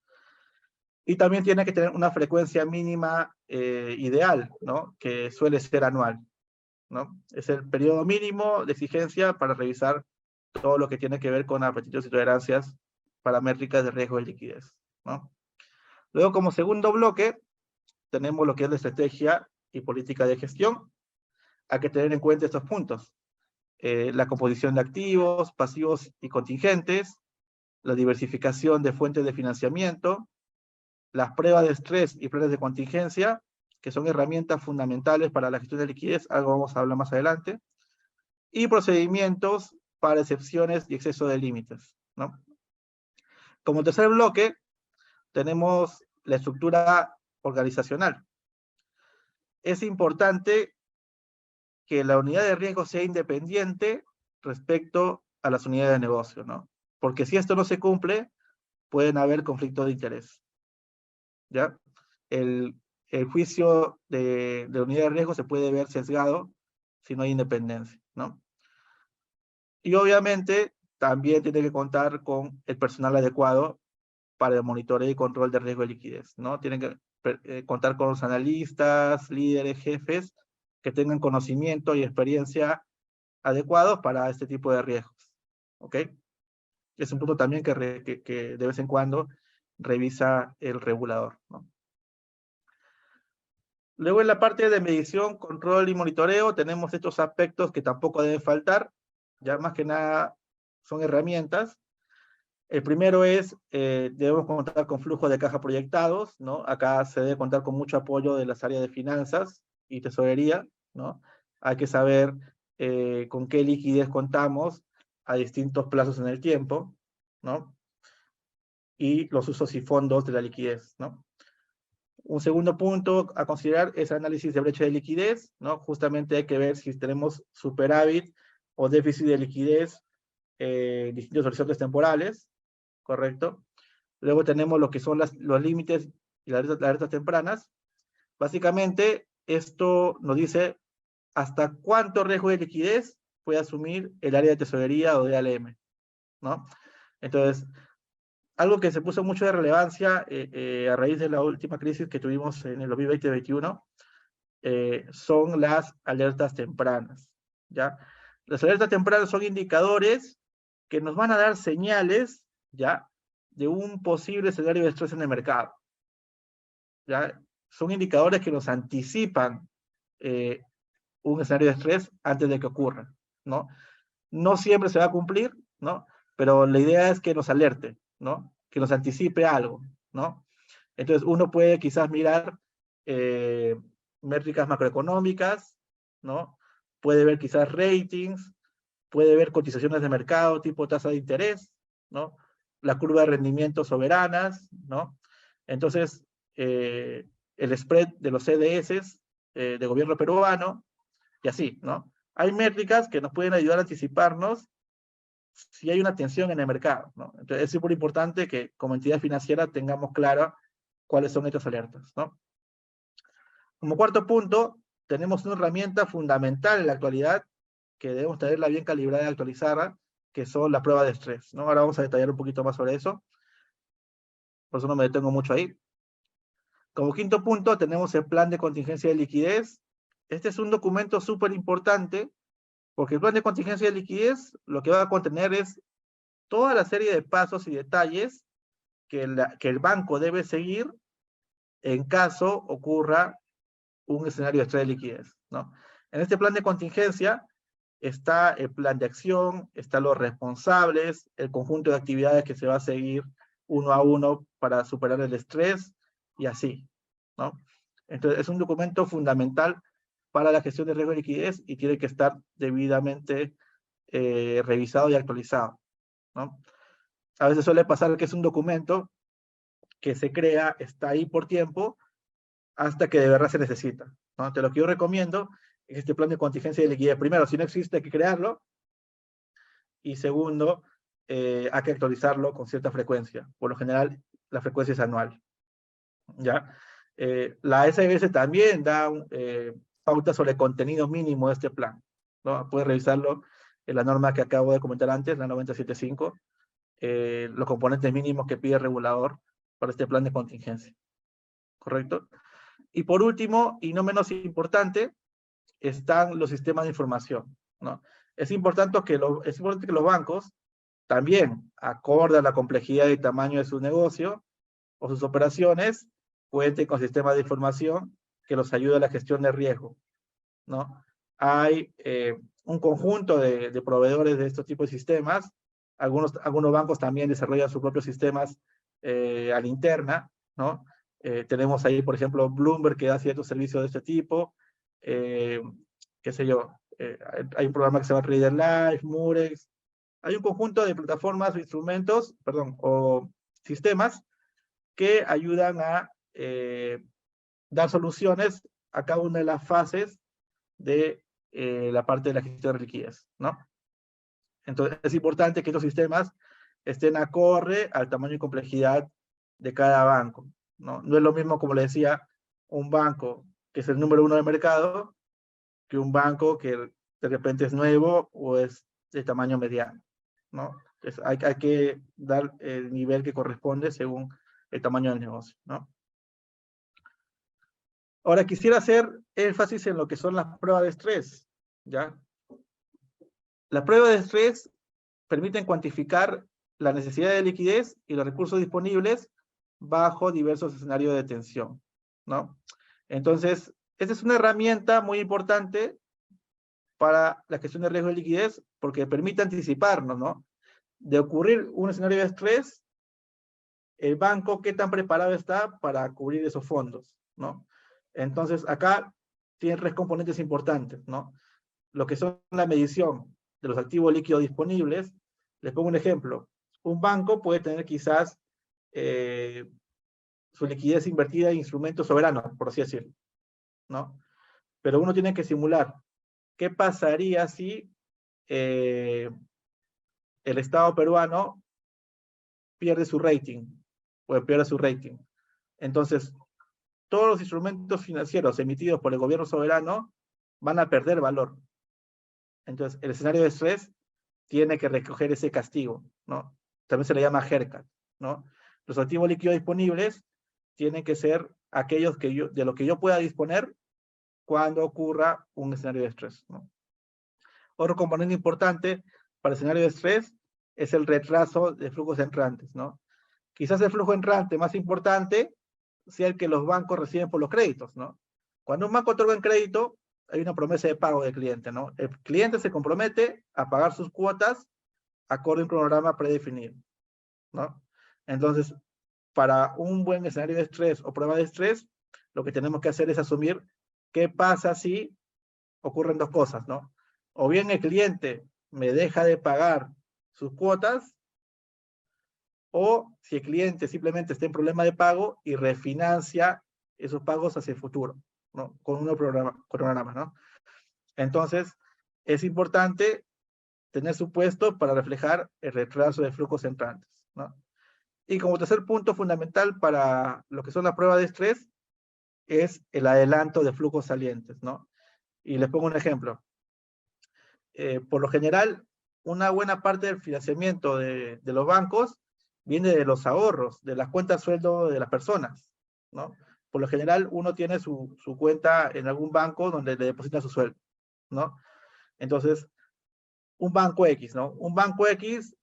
Y también tiene que tener una frecuencia mínima ideal, ¿no? Que suele ser anual, ¿no? Es el periodo mínimo de exigencia para revisar todo lo que tiene que ver con apetitos y tolerancias para métricas de riesgo de liquidez, ¿no? Luego, como segundo bloque, tenemos lo que es la estrategia y política de gestión. Hay que tener en cuenta estos puntos. La composición de activos, pasivos y contingentes, la diversificación de fuentes de financiamiento, las pruebas de estrés y planes de contingencia, que son herramientas fundamentales para la gestión de liquidez, algo vamos a hablar más adelante, y procedimientos para excepciones y exceso de límites, ¿no? Como tercer bloque, tenemos la estructura organizacional. Es importante que la unidad de riesgo sea independiente respecto a las unidades de negocio, ¿no? Porque si esto no se cumple, pueden haber conflictos de interés, ¿ya? El juicio de unidad de riesgo se puede ver sesgado si no hay independencia, ¿no? Y obviamente también tiene que contar con el personal adecuado para el monitoreo y control de riesgo de liquidez, ¿no? Tienen que contar con los analistas, líderes, jefes, que tengan conocimiento y experiencia adecuados para este tipo de riesgos, ¿ok? Es un punto también que de vez en cuando revisa el regulador, ¿no? Luego en la parte de medición, control y monitoreo tenemos estos aspectos que tampoco deben faltar, ya más que nada son herramientas. El primero es, debemos contar con flujos de caja proyectados, ¿no? Acá se debe contar con mucho apoyo de las áreas de finanzas y tesorería, ¿no? Hay que saber con qué liquidez contamos a distintos plazos en el tiempo, ¿no? Y los usos y fondos de la liquidez, ¿no? Un segundo punto a considerar es análisis de brecha de liquidez, ¿no? Justamente hay que ver si tenemos superávit o déficit de liquidez en distintos horizontes temporales, ¿correcto? Luego tenemos lo que son los límites y las alertas tempranas. Básicamente, esto nos dice hasta cuánto riesgo de liquidez puede asumir el área de tesorería o de ALM, ¿no? Entonces, algo que se puso mucho de relevancia a raíz de la última crisis que tuvimos en el 2020-2021 son las alertas tempranas, ¿ya? Las alertas tempranas son indicadores que nos van a dar señales, ¿ya?, de un posible escenario de estrés en el mercado, ¿ya? Son indicadores que nos anticipan un escenario de estrés antes de que ocurra, ¿no? No siempre se va a cumplir, ¿no? Pero la idea es que nos alerte, ¿no? Que nos anticipe algo, ¿no? Entonces uno puede quizás mirar métricas macroeconómicas, ¿no? Puede ver quizás ratings, puede ver cotizaciones de mercado tipo tasa de interés, ¿no? La curva de rendimientos soberanas, ¿no? Entonces, el spread de los CDS de gobierno peruano, y así, ¿no? Hay métricas que nos pueden ayudar a anticiparnos si hay una tensión en el mercado, ¿no? Entonces es súper importante que como entidad financiera tengamos claro cuáles son estas alertas, ¿no? Como cuarto punto, tenemos una herramienta fundamental en la actualidad que debemos tenerla bien calibrada y actualizada, que son las pruebas de estrés, ¿no? Ahora vamos a detallar un poquito más sobre eso, por eso no me detengo mucho ahí. Como quinto punto, tenemos el plan de contingencia de liquidez. Este es un documento súper importante, porque el plan de contingencia de liquidez lo que va a contener es toda la serie de pasos y detalles que el banco debe seguir en caso ocurra un escenario de estrés de liquidez, ¿no? En este plan de contingencia está el plan de acción, están los responsables, el conjunto de actividades que se va a seguir uno a uno para superar el estrés y así, ¿no? Entonces es un documento fundamental para la gestión de riesgo de liquidez y tiene que estar debidamente revisado y actualizado, ¿no? A veces suele pasar que es un documento que se crea, está ahí por tiempo, hasta que de verdad se necesita, ¿no? Entonces lo que yo recomiendo es este plan de contingencia de liquidez. Primero, si no existe, hay que crearlo. Y segundo, hay que actualizarlo con cierta frecuencia. Por lo general, la frecuencia es anual, ¿ya? La SBS también da pautas sobre contenido mínimo de este plan, ¿no? Puedes revisarlo en la norma que acabo de comentar antes, la 975, los componentes mínimos que pide el regulador para este plan de contingencia, ¿correcto? Y por último, y no menos importante, están los sistemas de información, ¿no? Es importante que los bancos también, acorde a la complejidad y tamaño de su negocio o sus operaciones, cuenten con sistemas de información que los ayude a la gestión de riesgo, ¿no? Hay un conjunto de proveedores de estos tipos de sistemas. Algunos bancos también desarrollan sus propios sistemas a la interna, ¿no? Tenemos ahí, por ejemplo, Bloomberg, que da ciertos servicios de este tipo. Qué sé yo, hay un programa que se llama Reader Live, Murex. Hay un conjunto de plataformas o instrumentos, perdón, o sistemas que ayudan a dar soluciones a cada una de las fases de la parte de la gestión de liquidez, ¿no? Entonces, es importante que estos sistemas estén acorde al tamaño y complejidad de cada banco, ¿no? No es lo mismo, como le decía, un banco que es el número 1 del mercado, que un banco que de repente es nuevo o es de tamaño mediano, ¿no? Entonces, hay que dar el nivel que corresponde según el tamaño del negocio, ¿no? Ahora quisiera hacer énfasis en lo que son las pruebas de estrés, ¿ya? Las pruebas de estrés permiten cuantificar la necesidad de liquidez y los recursos disponibles bajo diversos escenarios de tensión, ¿no? Entonces, esta es una herramienta muy importante para la gestión de riesgo de liquidez porque permite anticiparnos, ¿no? De ocurrir un escenario de estrés, el banco, ¿qué tan preparado está para cubrir esos fondos, ¿no? Entonces, acá tiene 3 componentes importantes, ¿no? Lo que son la medición de los activos líquidos disponibles. Les pongo un ejemplo. Un banco puede tener quizás su liquidez invertida en instrumentos soberanos, por así decirlo, ¿no? Pero uno tiene que simular qué pasaría si el Estado peruano pierde su rating o empeora su rating. Entonces, todos los instrumentos financieros emitidos por el gobierno soberano van a perder valor. Entonces, el escenario de estrés tiene que recoger ese castigo, ¿no? También se le llama haircut, ¿no? Los activos líquidos disponibles tienen que ser aquellos de lo que yo pueda disponer cuando ocurra un escenario de estrés, ¿no? Otro componente importante para el escenario de estrés es el retraso de flujos entrantes, ¿no? Quizás el flujo entrante más importante sea el que los bancos reciben por los créditos, ¿no? Cuando un banco otorga un crédito, hay una promesa de pago del cliente, ¿no? El cliente se compromete a pagar sus cuotas acorde a un cronograma predefinido, ¿no? Entonces, para un buen escenario de estrés o prueba de estrés, lo que tenemos que hacer es asumir qué pasa si ocurren 2 cosas, ¿no? O bien el cliente me deja de pagar sus cuotas, o si el cliente simplemente está en problema de pago y refinancia esos pagos hacia el futuro, ¿no? Con unos programas, ¿no? Entonces, es importante tener supuestos para reflejar el retraso de flujos entrantes, ¿no? Y como tercer punto fundamental para lo que son las pruebas de estrés es el adelanto de flujos salientes, ¿no? Y les pongo un ejemplo. Por lo general, una buena parte del financiamiento de los bancos viene de los ahorros, de las cuentas sueldo de las personas, ¿no? Por lo general, uno tiene su cuenta en algún banco donde le deposita su sueldo, ¿no? Entonces, un banco X, ¿no? Un banco X,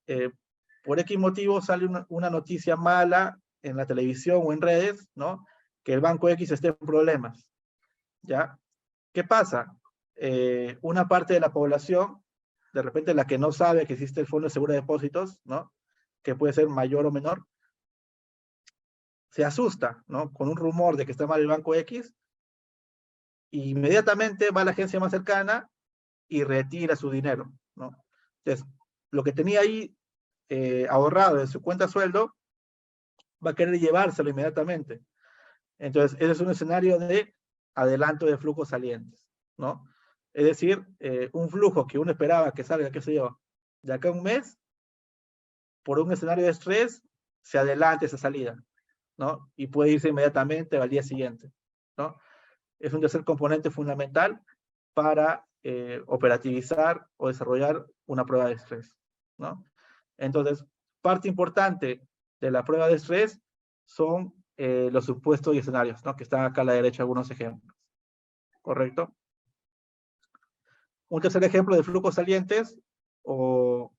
por X motivo sale una noticia mala en la televisión o en redes, ¿no? Que el banco X esté en problemas, ¿ya? ¿Qué pasa? Una parte de la población, de repente la que no sabe que existe el Fondo de Seguro de Depósitos, ¿no? Que puede ser mayor o menor, se asusta, ¿no? Con un rumor de que está mal el banco X, e inmediatamente va a la agencia más cercana y retira su dinero, ¿no? Entonces, lo que tenía ahí ahorrado en su cuenta sueldo, va a querer llevárselo inmediatamente. Entonces, ese es un escenario de adelanto de flujos salientes, ¿no? Es decir, un flujo que uno esperaba que salga, qué sé yo, de acá a un mes, por un escenario de estrés, se adelanta esa salida. ¿no? Y puede irse inmediatamente al día siguiente, ¿no? Es un tercer componente fundamental para operativizar o desarrollar una prueba de estrés, ¿no? Entonces, parte importante de la prueba de estrés son los supuestos y escenarios, ¿no? Que están acá a la derecha algunos ejemplos, ¿correcto? Un tercer ejemplo de flujos salientes o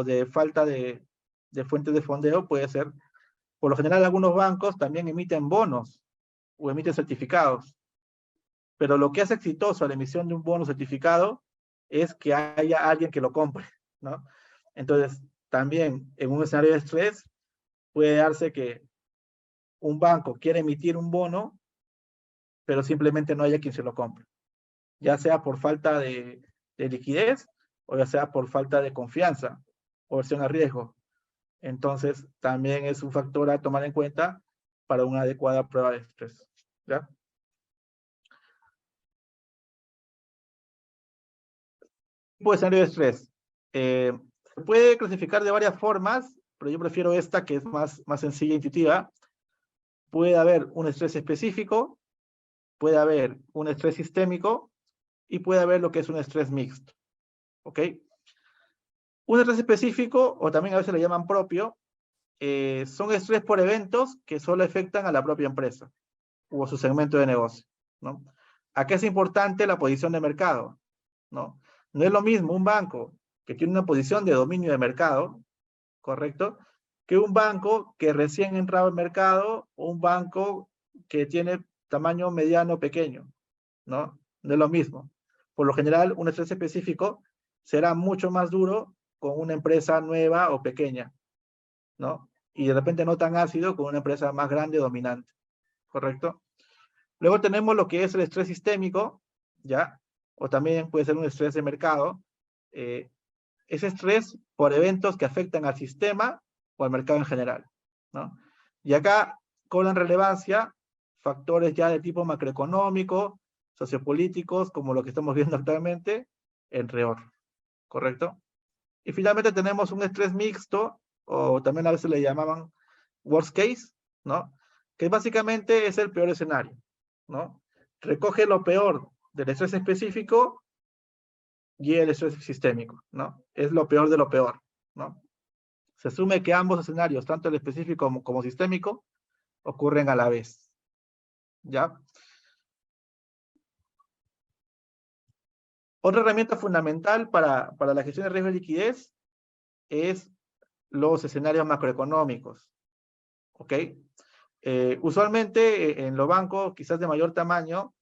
de falta de fuentes de fondeo puede ser, por lo general algunos bancos también emiten bonos o emiten certificados, pero lo que hace exitoso a la emisión de un bono certificado es que haya alguien que lo compre, ¿no? Entonces, también en un escenario de estrés puede darse que un banco quiere emitir un bono, pero simplemente no haya quien se lo compre, ya sea por falta de liquidez o ya sea por falta de confianza o versión a riesgo. Entonces, también es un factor a tomar en cuenta para una adecuada prueba de estrés, ¿ya? Tipo de escenario de estrés. Se puede clasificar de varias formas, pero yo prefiero esta que es más sencilla e intuitiva. Puede haber un estrés específico, puede haber un estrés sistémico y puede haber lo que es un estrés mixto. ¿Ok? Un estrés específico, o también a veces le llaman propio, son estrés por eventos que solo afectan a la propia empresa o a su segmento de negocio, ¿no? Acá es importante la posición de mercado, ¿no? No es lo mismo un banco que tiene una posición de dominio de mercado, ¿correcto? Que un banco que recién entrado al mercado o un banco que tiene tamaño mediano pequeño, ¿no? No es lo mismo. Por lo general, un estrés específico será mucho más duro con una empresa nueva o pequeña, ¿no? Y de repente no tan ácido con una empresa más grande o dominante, ¿correcto? Luego tenemos lo que es el estrés sistémico, ¿ya? O también puede ser un estrés de mercado. Es estrés por eventos que afectan al sistema o al mercado en general, ¿no? Y acá cobran relevancia factores ya de tipo macroeconómico, sociopolíticos, como lo que estamos viendo actualmente, entre otros, ¿correcto? Y finalmente tenemos un estrés mixto, o también a veces le llamaban worst case, ¿no? Que básicamente es el peor escenario, ¿no? Recoge lo peor del estrés específico y el estrés sistémico, ¿no? Es lo peor de lo peor, ¿no? Se asume que ambos escenarios, tanto el específico como sistémico, ocurren a la vez, ¿ya? Otra herramienta fundamental para la gestión de riesgo de liquidez es los escenarios macroeconómicos, ¿ok? Usualmente en los bancos, quizás de mayor tamaño,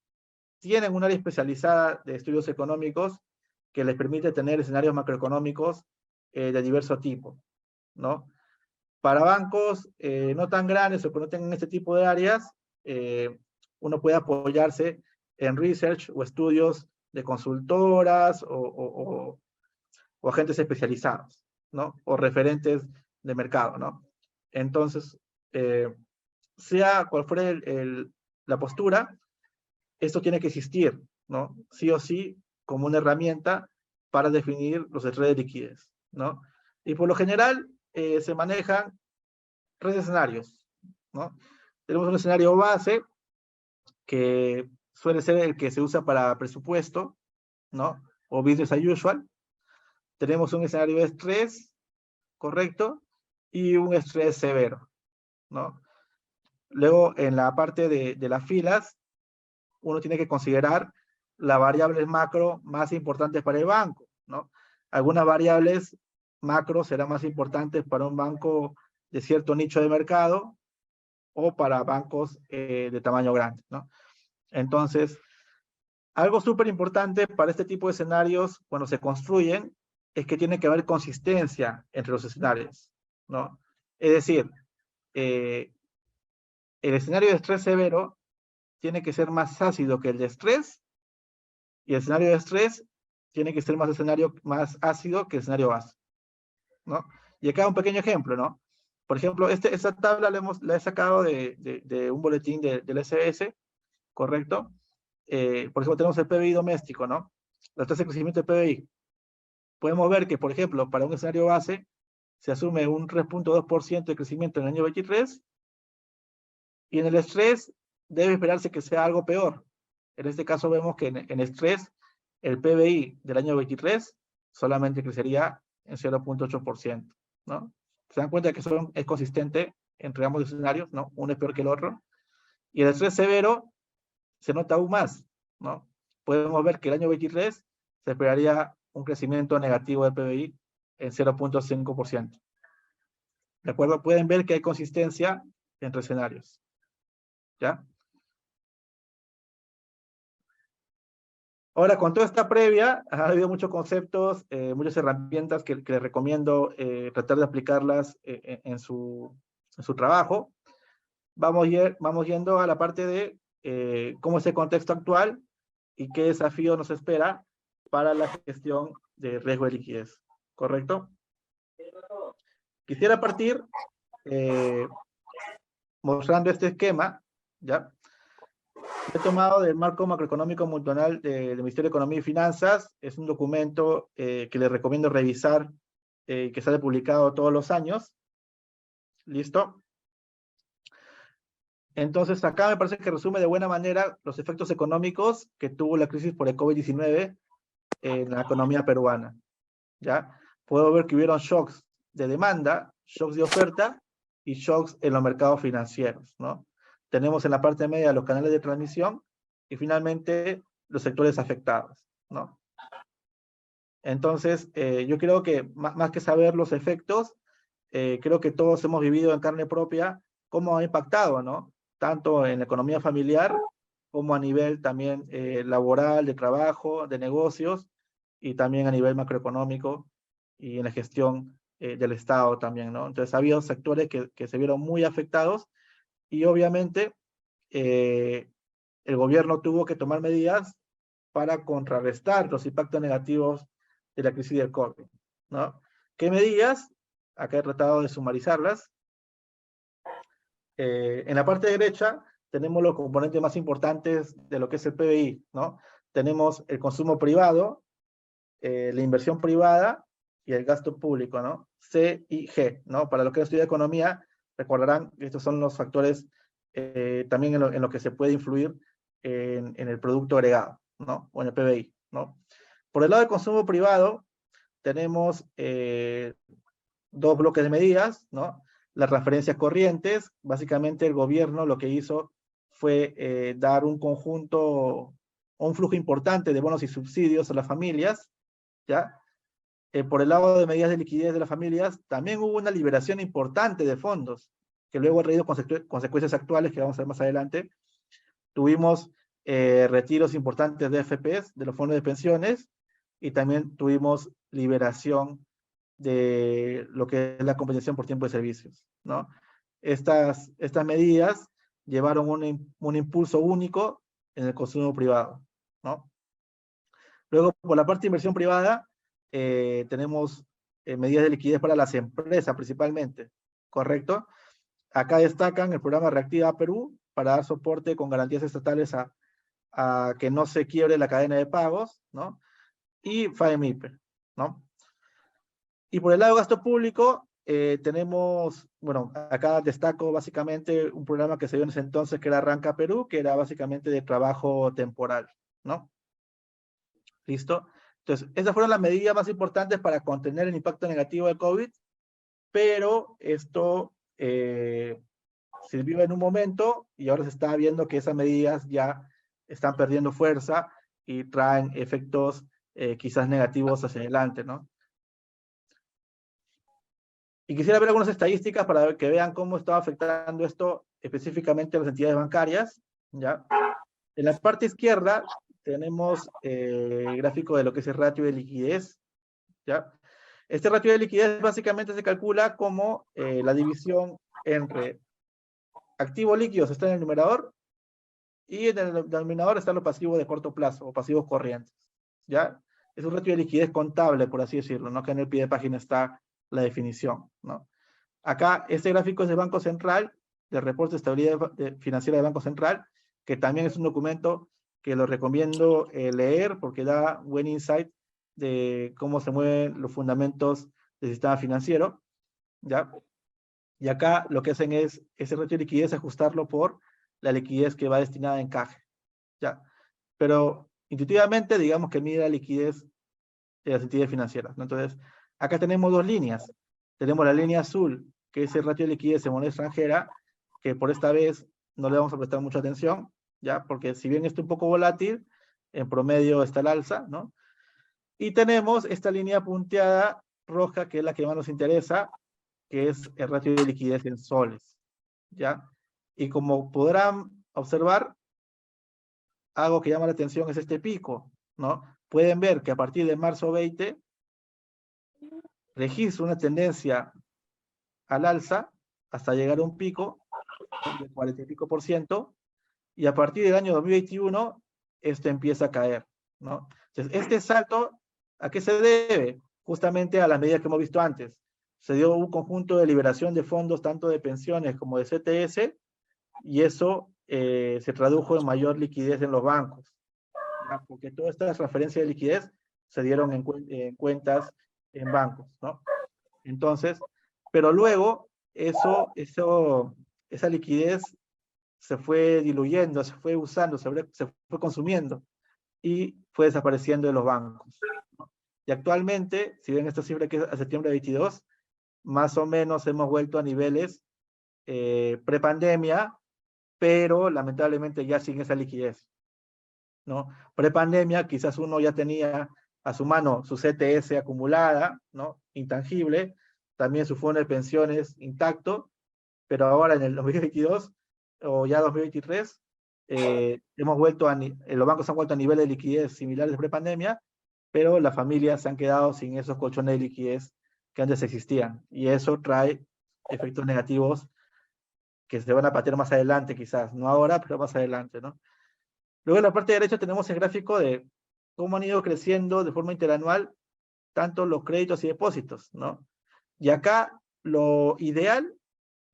tienen un área especializada de estudios económicos que les permite tener escenarios macroeconómicos de diverso tipo, ¿no? Para bancos no tan grandes o que no tengan este tipo de áreas, uno puede apoyarse en research o estudios de consultoras o agentes especializados, ¿no? O referentes de mercado, ¿no? Entonces, sea cual fuera la postura, esto tiene que existir, ¿no? Sí o sí, como una herramienta para definir los estrés de liquidez, ¿no? Y por lo general se manejan tres escenarios, ¿no? Tenemos un escenario base que suele ser el que se usa para presupuesto, ¿no? O business as usual. Tenemos un escenario de estrés, correcto, y un estrés severo, ¿no? Luego, en la parte de las filas, uno tiene que considerar las variables macro más importantes para el banco, ¿no? Algunas variables macro serán más importantes para un banco de cierto nicho de mercado o para bancos de tamaño grande, ¿no? Entonces, algo súper importante para este tipo de escenarios cuando se construyen es que tiene que haber consistencia entre los escenarios, ¿no? Es decir, el escenario de estrés severo tiene que ser más ácido que el de estrés y el escenario de estrés tiene que ser más ácido que el escenario base, ¿no? Y acá un pequeño ejemplo, ¿no? Por ejemplo, esta tabla la he sacado de un boletín del SBS, ¿correcto? Por ejemplo, tenemos el PBI doméstico, ¿no? La tasa de crecimiento del PBI. Podemos ver que, por ejemplo, para un escenario base, se asume un 3.2% de crecimiento en el año 23 Y en el estrés debe esperarse que sea algo peor. En este caso vemos que en estrés el PBI del año 23 solamente crecería en 0.8%, ¿no? Se dan cuenta que es consistente entre ambos escenarios, ¿no? Uno es peor que el otro. Y el estrés severo se nota aún más, ¿no? Podemos ver que el año 23 se esperaría un crecimiento negativo del PBI en 0.5%. ¿De acuerdo? Pueden ver que hay consistencia entre escenarios. ¿Ya? Ahora, con toda esta previa, ha habido muchos conceptos, muchas herramientas que les recomiendo tratar de aplicarlas en su trabajo. Vamos yendo a la parte de cómo es el contexto actual y qué desafío nos espera para la gestión de riesgo de liquidez. ¿Correcto? Quisiera partir mostrando este esquema, ¿ya? He tomado del marco macroeconómico multianual del Ministerio de Economía y Finanzas. Es un documento que les recomiendo revisar, que sale publicado todos los años. ¿Listo? Entonces, acá me parece que resume de buena manera los efectos económicos que tuvo la crisis por el COVID-19 en la economía peruana. ¿Ya? Puedo ver que hubieron shocks de demanda, shocks de oferta y shocks en los mercados financieros, ¿no? Tenemos en la parte media los canales de transmisión y finalmente los sectores afectados, ¿no? Entonces, yo creo que más que saber los efectos, creo que todos hemos vivido en carne propia cómo ha impactado, ¿no? Tanto en la economía familiar como a nivel también laboral, de trabajo, de negocios y también a nivel macroeconómico y en la gestión del Estado también, ¿no? Entonces, ha habido sectores que se vieron muy afectados y obviamente el gobierno tuvo que tomar medidas para contrarrestar los impactos negativos de la crisis del COVID, ¿no? ¿Qué medidas? Acá he tratado de sumarizarlas. En la parte derecha tenemos los componentes más importantes de lo que es el PBI, ¿no? Tenemos el consumo privado, la inversión privada y el gasto público, ¿no? C y G, ¿no? Para los que estudian economía, recordarán que estos son los factores también en lo que se puede influir en el producto agregado, ¿no? O en el PBI, ¿no? Por el lado del consumo privado, tenemos dos bloques de medidas, ¿no? Las transferencias corrientes, básicamente el gobierno lo que hizo fue dar un conjunto, un flujo importante de bonos y subsidios a las familias, ¿ya? Por el lado de medidas de liquidez de las familias, también hubo una liberación importante de fondos, que luego ha traído consecuencias actuales que vamos a ver más adelante. Tuvimos retiros importantes de FPs, de los fondos de pensiones, y también tuvimos liberación de lo que es la compensación por tiempo de servicios, ¿no? Estas medidas llevaron un impulso único en el consumo privado, ¿no? Luego, por la parte de inversión privada, tenemos medidas de liquidez para las empresas principalmente, ¿correcto? Acá destacan el programa Reactiva Perú para dar soporte con garantías estatales a que no se quiebre la cadena de pagos, ¿no? Y FAEMIPE, ¿no? Y por el lado de gasto público, tenemos, bueno, acá destaco básicamente un programa que se dio en ese entonces que era Arranca Perú, que era básicamente de trabajo temporal, ¿no? ¿Listo? Entonces, esas fueron las medidas más importantes para contener el impacto negativo del COVID, pero esto sirvió en un momento y ahora se está viendo que esas medidas ya están perdiendo fuerza y traen efectos quizás negativos hacia adelante, ¿no? Y quisiera ver algunas estadísticas para que vean cómo estaba afectando esto específicamente a las entidades bancarias, ¿ya? En la parte izquierda tenemos el gráfico de lo que es el ratio de liquidez, ¿ya? Este ratio de liquidez básicamente se calcula como la división entre activos líquidos está en el numerador y en el denominador están los pasivos de corto plazo o pasivos corrientes, ¿ya? Es un ratio de liquidez contable, por así decirlo, ¿no? Que en el pie de página está la definición, ¿no? Acá, este gráfico es del Banco Central, del reporte de estabilidad financiera del Banco Central, que también es un documento que lo recomiendo leer porque da buen insight de cómo se mueven los fundamentos del sistema financiero, ¿ya? Y acá lo que hacen es ese ratio de liquidez ajustarlo por la liquidez que va destinada a encaje, ¿ya? Pero intuitivamente, digamos que mide la liquidez de las entidades financieras, ¿no? Entonces, acá tenemos dos líneas. Tenemos la línea azul, que es el ratio de liquidez en moneda extranjera, que por esta vez no le vamos a prestar mucha atención, ¿ya? Porque si bien está un poco volátil, en promedio está al alza, ¿no? Y tenemos esta línea punteada roja, que es la que más nos interesa, que es el ratio de liquidez en soles, ¿ya? Y como podrán observar, algo que llama la atención es este pico, ¿no? Pueden ver que a partir de marzo 20 registra una tendencia al alza hasta llegar a un pico de 40 y pico por ciento, y a partir del año 2021 esto empieza a caer, ¿no? Entonces, este salto, ¿a qué se debe? Justamente a las medidas que hemos visto antes. Se dio un conjunto de liberación de fondos, tanto de pensiones como de CTS, y eso se tradujo en mayor liquidez en los bancos, ¿ya? Porque todas estas transferencias de liquidez se dieron en cuentas en bancos, ¿no? Entonces, pero luego esa liquidez se fue diluyendo, se fue usando, se fue consumiendo y fue desapareciendo de los bancos, ¿no? Y actualmente, si ven esta cifra que es a septiembre de 22, más o menos hemos vuelto a niveles prepandemia, pero lamentablemente ya sin esa liquidez, ¿no? Prepandemia quizás uno ya tenía a su mano su CTS acumulada, ¿no? Intangible, también su fondo de pensiones intacto, pero ahora en el 2022 o ya 2023, hemos vuelto los bancos han vuelto a niveles de liquidez similares de prepandemia, pero las familias se han quedado sin esos colchones de liquidez que antes existían, y eso trae efectos negativos que se van a patear más adelante quizás, no ahora, pero más adelante, ¿no? Luego en la parte derecha tenemos el gráfico de cómo han ido creciendo de forma interanual tanto los créditos y depósitos, ¿no? Y acá lo ideal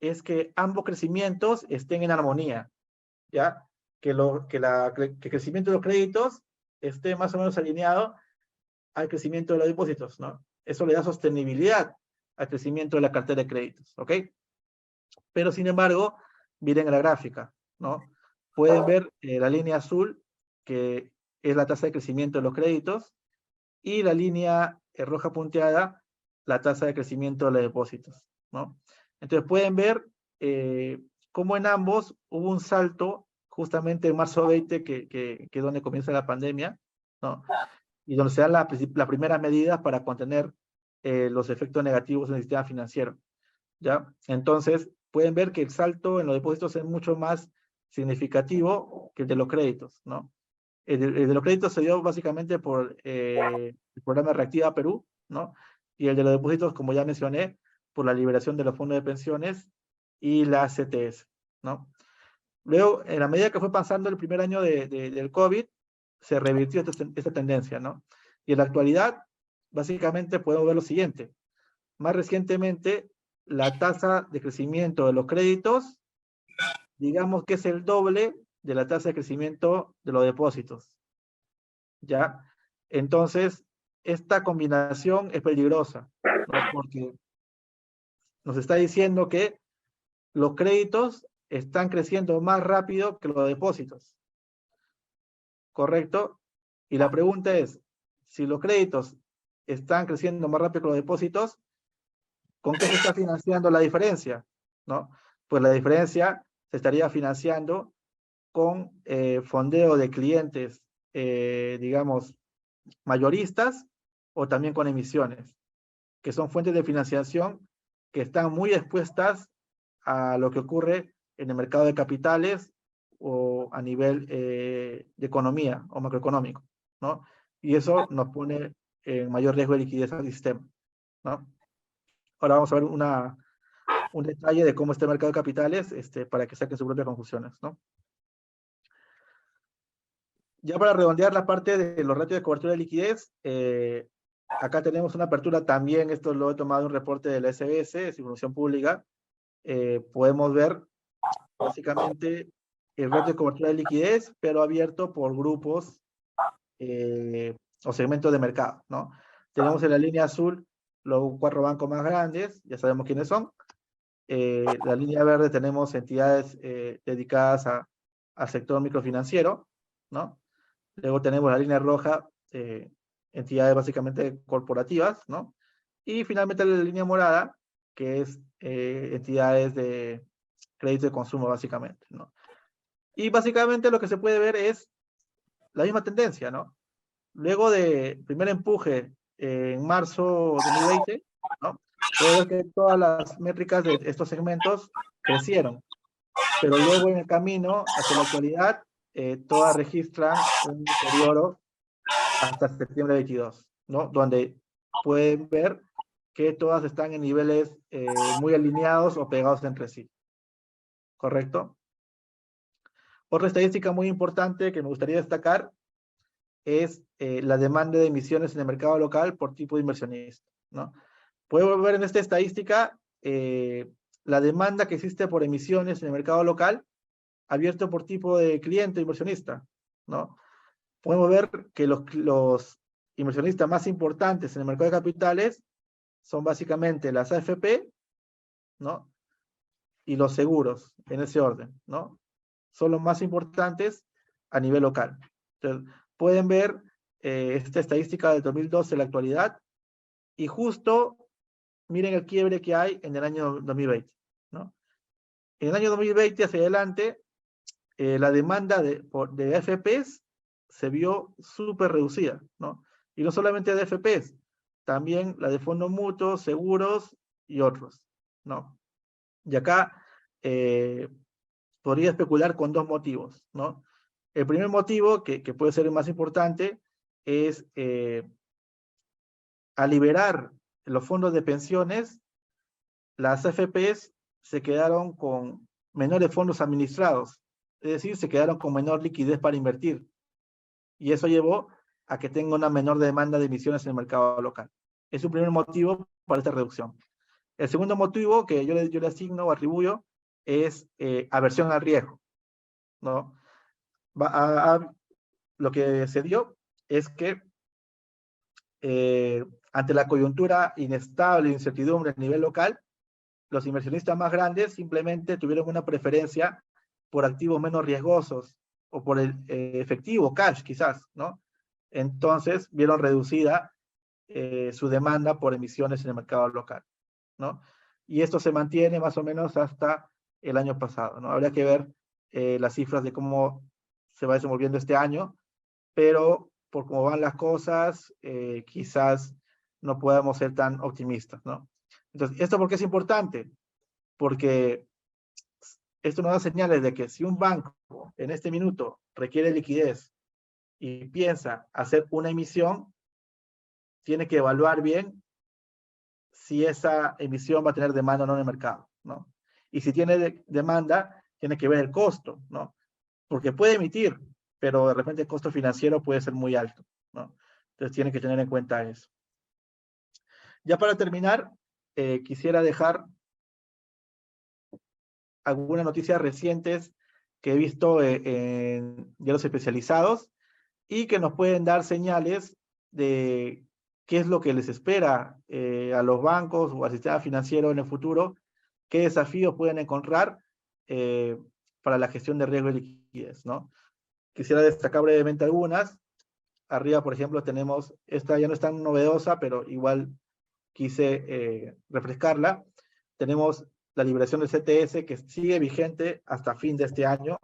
es que ambos crecimientos estén en armonía, ¿ya? Que el crecimiento de los créditos esté más o menos alineado al crecimiento de los depósitos, ¿no? Eso le da sostenibilidad al crecimiento de la cartera de créditos, ¿ok? Pero sin embargo, miren la gráfica, ¿no? Pueden ver la línea azul, que es la tasa de crecimiento de los créditos, y la línea roja punteada, la tasa de crecimiento de los depósitos, ¿no? Entonces pueden ver cómo en ambos hubo un salto justamente en marzo 20, que es donde comienza la pandemia, ¿no? Y donde se dan las primeras medidas para contener los efectos negativos en el sistema financiero, ¿ya? Entonces, pueden ver que el salto en los depósitos es mucho más significativo que el de los créditos, ¿no? El de los créditos se dio básicamente por el programa Reactiva Perú, ¿no? Y el de los depósitos, como ya mencioné, por la liberación de los fondos de pensiones y la CTS, ¿no? Luego, en la medida que fue pasando el primer año del COVID, se revirtió esta tendencia, ¿no? Y en la actualidad, básicamente podemos ver lo siguiente. Más recientemente, la tasa de crecimiento de los créditos, digamos que es el doble de la tasa de crecimiento de los depósitos, ¿ya? Entonces, esta combinación es peligrosa, ¿no? Porque nos está diciendo que los créditos están creciendo más rápido que los depósitos, ¿correcto? Y la pregunta es, si los créditos están creciendo más rápido que los depósitos, ¿con qué se está financiando la diferencia? ¿No? Pues la diferencia se estaría financiando con fondeo de clientes, digamos, mayoristas, o también con emisiones, que son fuentes de financiación que están muy expuestas a lo que ocurre en el mercado de capitales o a nivel de economía o macroeconómico, ¿no? Y eso nos pone en mayor riesgo de liquidez al sistema, ¿no? Ahora vamos a ver un detalle de cómo está el mercado de capitales, para que saquen sus propias conclusiones, ¿no? Ya para redondear la parte de los ratios de cobertura de liquidez, acá tenemos una apertura también, esto lo he tomado de un reporte de la SBS, de Información Pública. Podemos ver básicamente el ratio de cobertura de liquidez, pero abierto por grupos o segmentos de mercado, ¿no? Tenemos en la línea azul los 4 bancos más grandes, ya sabemos quiénes son. La línea verde tenemos entidades dedicadas al sector microfinanciero, ¿no? Luego tenemos la línea roja, entidades básicamente corporativas, ¿no? Y finalmente la línea morada, que es entidades de crédito de consumo, básicamente, ¿no? Y básicamente lo que se puede ver es la misma tendencia, ¿no? Luego de primer empuje en marzo de 2020, ¿no? Puede ver que todas las métricas de estos segmentos crecieron, pero luego en el camino hacia la actualidad, todas registran un deterioro hasta septiembre 22, ¿no? Donde pueden ver que todas están en niveles muy alineados o pegados entre sí, ¿correcto? Otra estadística muy importante que me gustaría destacar es la demanda de emisiones en el mercado local por tipo de inversionista, ¿no? Podemos ver en esta estadística la demanda que existe por emisiones en el mercado local abierto por tipo de cliente inversionista, ¿no? Podemos ver que los inversionistas más importantes en el mercado de capitales son básicamente las AFP, ¿no? Y los seguros, en ese orden, ¿no? Son los más importantes a nivel local. Entonces, pueden ver esta estadística del 2012 en la actualidad y justo miren el quiebre que hay en el año 2020, ¿no? En el año 2020 hacia adelante, la demanda de AFPs se vio súper reducida, ¿no? Y no solamente de AFPs, también la de fondos mutuos, seguros y otros, ¿no? Y acá podría especular con dos motivos, ¿no? El primer motivo, que puede ser el más importante, es al liberar los fondos de pensiones, las AFPs se quedaron con menores fondos administrados, es decir, se quedaron con menor liquidez para invertir. Y eso llevó a que tenga una menor demanda de emisiones en el mercado local. Es un primer motivo para esta reducción. El segundo motivo que yo le asigno o atribuyo es aversión al riesgo, ¿no? Lo que se dio es que ante la coyuntura inestable e incertidumbre a nivel local, los inversionistas más grandes simplemente tuvieron una preferencia por activos menos riesgosos o por el efectivo, cash quizás, ¿no? Entonces vieron reducida su demanda por emisiones en el mercado local, ¿no? Y esto se mantiene más o menos hasta el año pasado, ¿no? Habría que ver las cifras de cómo se va desenvolviendo este año, pero por cómo van las cosas, quizás no podamos ser tan optimistas, ¿no? Entonces, ¿esto por qué es importante? Porque esto nos da señales de que si un banco en este minuto requiere liquidez y piensa hacer una emisión, tiene que evaluar bien si esa emisión va a tener demanda o no en el mercado, ¿no? Y si tiene demanda, tiene que ver el costo, ¿no? Porque puede emitir, pero de repente el costo financiero puede ser muy alto, ¿no? Entonces tiene que tener en cuenta eso. Ya para terminar, quisiera dejar algunas noticias recientes que he visto en diarios especializados y que nos pueden dar señales de qué es lo que les espera a los bancos o al sistema financiero en el futuro, qué desafíos pueden encontrar para la gestión de riesgo y liquidez, ¿no? Quisiera destacar brevemente algunas. Arriba, por ejemplo, tenemos, esta ya no es tan novedosa, pero igual quise refrescarla. Tenemos la liberación del CTS que sigue vigente hasta fin de este año,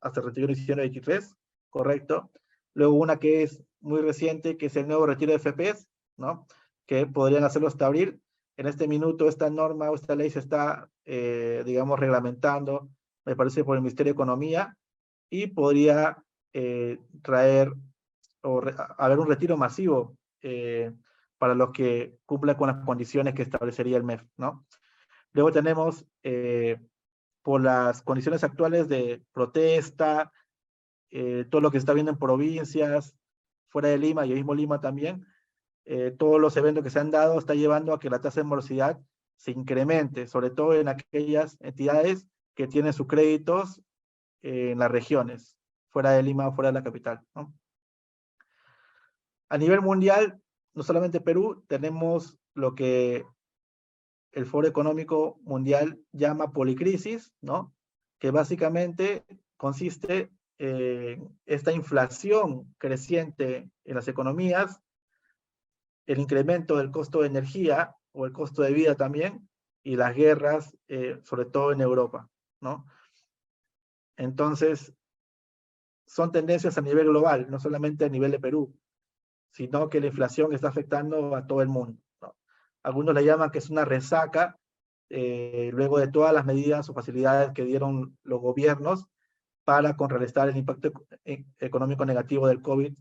hasta el 31 de diciembre de 23, correcto. Luego una que es muy reciente, que es el nuevo retiro de FPs, ¿no? Que podrían hacerlo hasta abril. En este minuto esta norma o esta ley se está, digamos, reglamentando, me parece, por el Ministerio de Economía, y podría traer o haber un retiro masivo para los que cumplan con las condiciones que establecería el MEF, ¿no? Luego tenemos, por las condiciones actuales de protesta, todo lo que se está viendo en provincias, fuera de Lima y el mismo Lima también, todos los eventos que se han dado está llevando a que la tasa de morosidad se incremente, sobre todo en aquellas entidades que tienen sus créditos en las regiones, fuera de Lima o fuera de la capital, ¿no? A nivel mundial, no solamente Perú, tenemos lo que el Foro Económico Mundial llama policrisis, ¿no? Que básicamente consiste en esta inflación creciente en las economías, el incremento del costo de energía o el costo de vida también, y las guerras, sobre todo en Europa, ¿no? Entonces, son tendencias a nivel global, no solamente a nivel de Perú, sino que la inflación está afectando a todo el mundo, ¿no? Algunos le llaman que es una resaca, luego de todas las medidas o facilidades que dieron los gobiernos para contrarrestar el impacto económico negativo del COVID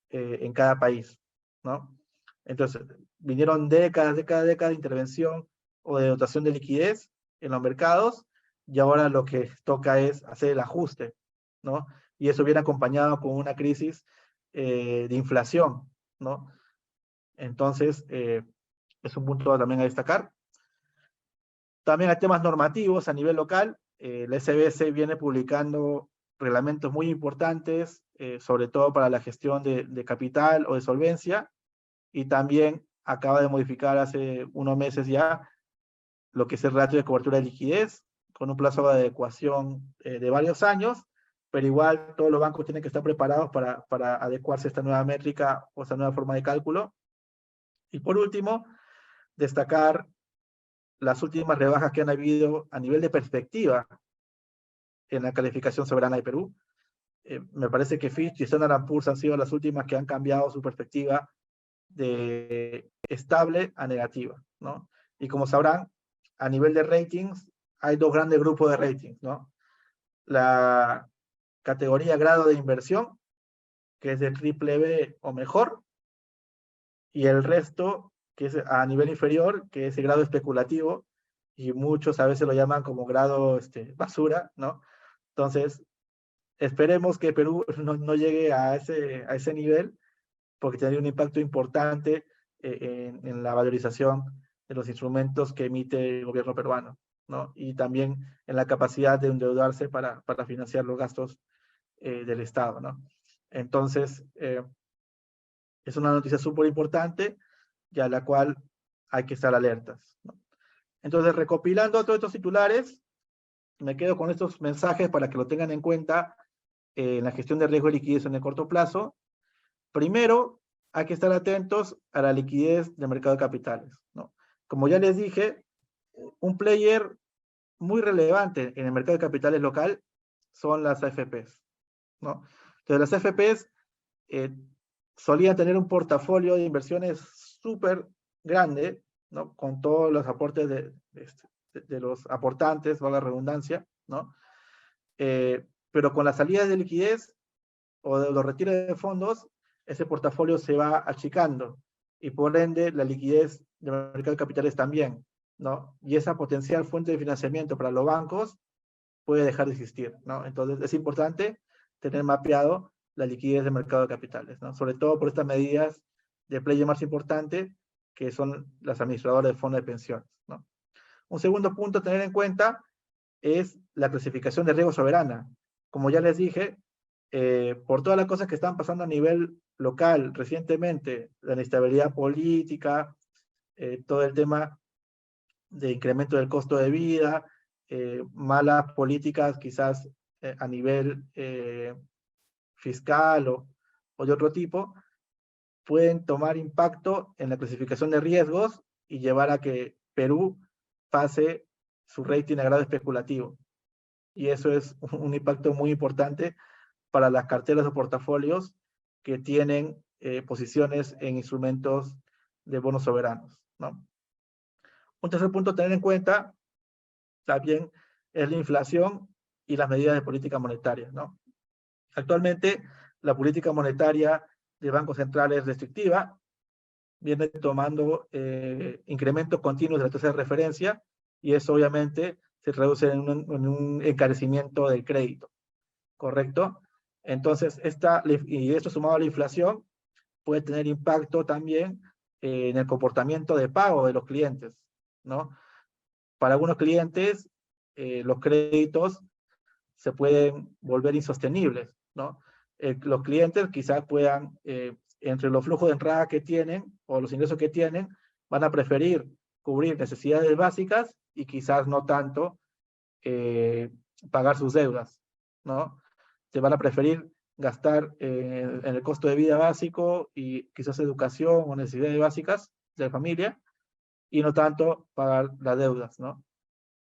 en cada país, ¿no? Entonces, vinieron décadas de intervención o de dotación de liquidez en los mercados, y ahora lo que toca es hacer el ajuste, ¿no? Y eso viene acompañado con una crisis de inflación, ¿no? Entonces, es un punto también a destacar. También hay temas normativos a nivel local. La SBS viene publicando reglamentos muy importantes, sobre todo para la gestión de capital o de solvencia, y también acaba de modificar hace unos meses ya lo que es el ratio de cobertura de liquidez, con un plazo de adecuación de varios años, pero igual todos los bancos tienen que estar preparados para adecuarse a esta nueva métrica o esta nueva forma de cálculo. Y por último, destacar las últimas rebajas que han habido a nivel de perspectiva en la calificación soberana de Perú. Me parece que Fitch y Standard & Poor's han sido las últimas que han cambiado su perspectiva de estable a negativa, ¿no? Y como sabrán, a nivel de ratings, hay dos grandes grupos de ratings, ¿no? La categoría grado de inversión, que es de BBB o mejor, y el resto, que es a nivel inferior, que es el grado especulativo, y muchos a veces lo llaman como grado basura, ¿no? Entonces, esperemos que Perú no llegue a ese nivel, porque tendría un impacto importante en la valorización de los instrumentos que emite el gobierno peruano, ¿no? Y también en la capacidad de endeudarse para financiar los gastos del Estado, ¿no? Entonces, es una noticia súper importante y a la cual hay que estar alertas, ¿no? Entonces, recopilando todos estos titulares, me quedo con estos mensajes para que lo tengan en cuenta en la gestión de riesgo y liquidez en el corto plazo. Primero, hay que estar atentos a la liquidez del mercado de capitales, ¿no? Como ya les dije, un player muy relevante en el mercado de capitales local son las AFPs, ¿no? Entonces, las AFPs solían tener un portafolio de inversiones súper grande, ¿no? Con todos los aportes de los aportantes, valga la redundancia, ¿no? Pero con la salida de liquidez o de los retiros de fondos, ese portafolio se va achicando y por ende la liquidez del mercado de capitales también, ¿no? Y esa potencial fuente de financiamiento para los bancos puede dejar de existir, ¿no? Entonces es importante tener mapeado la liquidez del mercado de capitales, ¿no? Sobre todo por estas medidas de player más importante, que son las administradoras de fondos de pensiones, ¿no? Un segundo punto a tener en cuenta es la clasificación de riesgo soberana. Como ya les dije, por todas las cosas que están pasando a nivel local recientemente, la inestabilidad política, todo el tema de incremento del costo de vida, malas políticas quizás a nivel fiscal o de otro tipo, pueden tomar impacto en la clasificación de riesgos y llevar a que Perú pase su rating a grado especulativo. Y eso es un impacto muy importante para las carteras o portafolios que tienen posiciones en instrumentos de bonos soberanos, ¿no? Un tercer punto a tener en cuenta también es la inflación y las medidas de política monetaria, ¿no? Actualmente, la política monetaria del Banco Central es restrictiva, viene tomando incrementos continuos de la tasa de referencia, y eso obviamente se traduce en un encarecimiento del crédito, ¿correcto? Entonces, y esto sumado a la inflación, puede tener impacto también en el comportamiento de pago de los clientes, ¿no? Para algunos clientes, los créditos se pueden volver insostenibles, ¿no? Los clientes quizás puedan, entre los flujos de entrada que tienen o los ingresos que tienen, van a preferir cubrir necesidades básicas y quizás no tanto pagar sus deudas, ¿no? Se van a preferir gastar en el costo de vida básico y quizás educación o necesidades básicas de la familia y no tanto pagar las deudas, ¿no?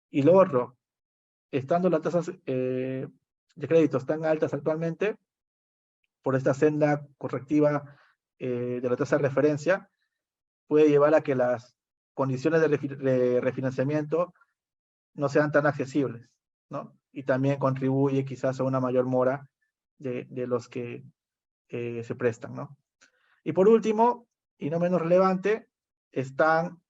Y lo otro, estando las tasas de créditos tan altas actualmente, por esta senda correctiva de la tasa de referencia, puede llevar a que las condiciones de refinanciamiento no sean tan accesibles, ¿no? Y también contribuye quizás a una mayor mora de los que se prestan, ¿no? Y por último, y no menos relevante, están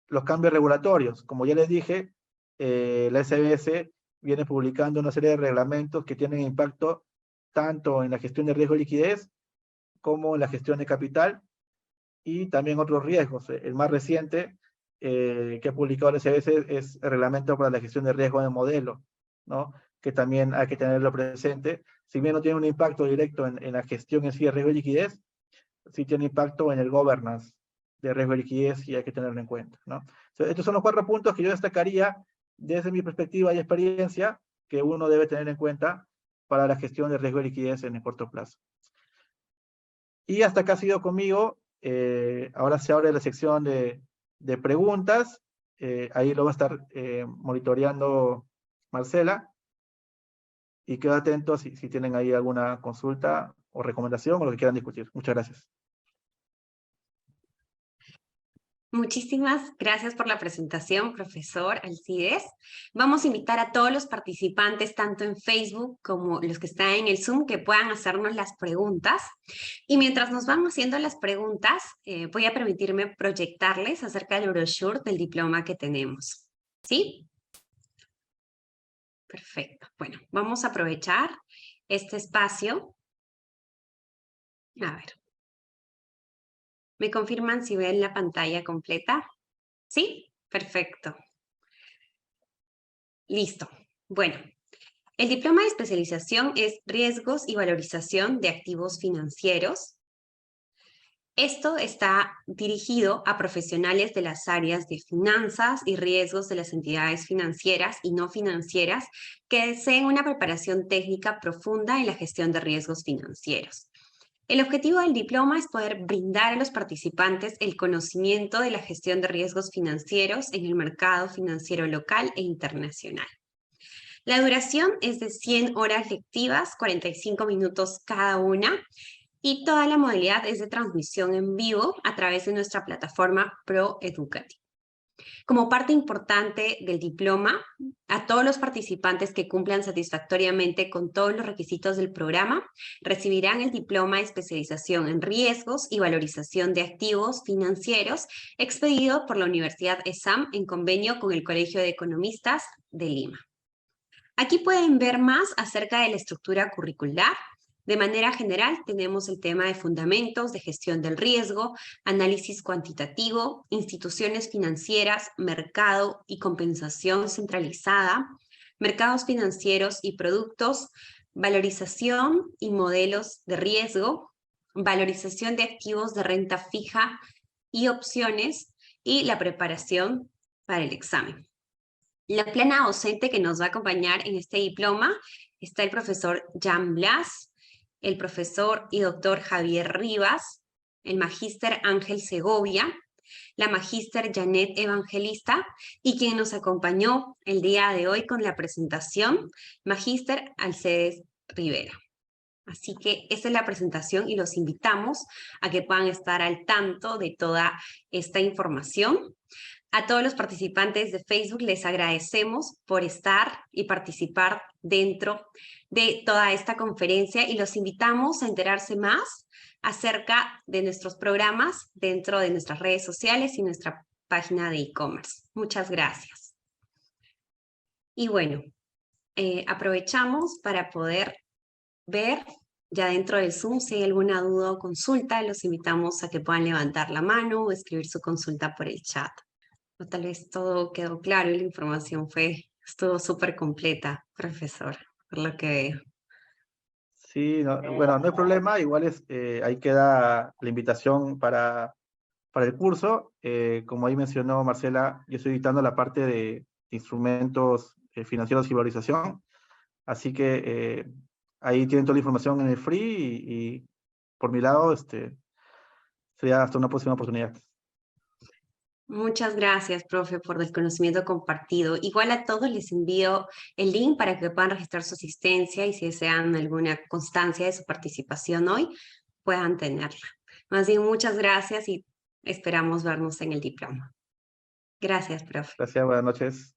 los cambios regulatorios. Como ya les dije, la SBS viene publicando una serie de reglamentos que tienen impacto tanto en la gestión de riesgo y liquidez como en la gestión de capital y también otros riesgos. El más reciente que ha publicado la SBS es el reglamento para la gestión de riesgo de modelo, ¿no? Que también hay que tenerlo presente. Si bien no tiene un impacto directo en la gestión en sí de riesgo y liquidez, sí tiene impacto en el governance de riesgo y liquidez y hay que tenerlo en cuenta, ¿no? Entonces, estos son los 4 puntos que yo destacaría desde mi perspectiva y experiencia que uno debe tener en cuenta para la gestión de riesgo y liquidez en el corto plazo. Y hasta acá ha sido conmigo. Ahora se abre la sección de preguntas. Ahí lo va a estar monitoreando Marcela. Y quedo atento si tienen ahí alguna consulta o recomendación o lo que quieran discutir. Muchas gracias. Muchísimas gracias por la presentación, profesor Alcides. Vamos a invitar a todos los participantes, tanto en Facebook como los que están en el Zoom, que puedan hacernos las preguntas. Y mientras nos van haciendo las preguntas, voy a permitirme proyectarles acerca del brochure del diploma que tenemos. ¿Sí? Perfecto. Bueno, vamos a aprovechar este espacio. A ver. ¿Me confirman si ven la pantalla completa? ¿Sí? Perfecto. Listo. Bueno, el diploma de especialización es Riesgos y Valorización de Activos Financieros. Esto está dirigido a profesionales de las áreas de finanzas y riesgos de las entidades financieras y no financieras que deseen una preparación técnica profunda en la gestión de riesgos financieros. El objetivo del diploma es poder brindar a los participantes el conocimiento de la gestión de riesgos financieros en el mercado financiero local e internacional. La duración es de 100 horas lectivas, 45 minutos cada una, y toda la modalidad es de transmisión en vivo a través de nuestra plataforma ProEducative. Como parte importante del diploma, a todos los participantes que cumplan satisfactoriamente con todos los requisitos del programa, recibirán el diploma de especialización en riesgos y valorización de activos financieros expedido por la Universidad ESAM en convenio con el Colegio de Economistas de Lima. Aquí pueden ver más acerca de la estructura curricular. De manera general, tenemos el tema de fundamentos de gestión del riesgo, análisis cuantitativo, instituciones financieras, mercado y compensación centralizada, mercados financieros y productos, valorización y modelos de riesgo, valorización de activos de renta fija y opciones, y la preparación para el examen. La plana docente que nos va a acompañar en este diploma está el profesor Jan Blas, el profesor y doctor Javier Rivas, el magíster Ángel Segovia, la magíster Janet Evangelista y quien nos acompañó el día de hoy con la presentación, magíster Alcedes Rivera. Así que esa es la presentación y los invitamos a que puedan estar al tanto de toda esta información. A todos los participantes de Facebook les agradecemos por estar y participar dentro de toda esta conferencia y los invitamos a enterarse más acerca de nuestros programas dentro de nuestras redes sociales y nuestra página de e-commerce. Muchas gracias. Y bueno, aprovechamos para poder ver ya dentro del Zoom si hay alguna duda o consulta. Los invitamos a que puedan levantar la mano o escribir su consulta por el chat. O tal vez todo quedó claro y la información estuvo súper completa, profesor, por lo que veo. Sí, bueno, no hay problema. Igual ahí queda la invitación para para el curso. Como ahí mencionó Marcela, yo estoy editando la parte de instrumentos financieros y valorización. Así que ahí tienen toda la información en el free y por mi lado, sería hasta una próxima oportunidad. Muchas gracias, profe, por el conocimiento compartido. Igual a todos les envío el link para que puedan registrar su asistencia y si desean alguna constancia de su participación hoy, puedan tenerla. Más bien, muchas gracias y esperamos vernos en el diploma. Gracias, profe. Gracias, buenas noches.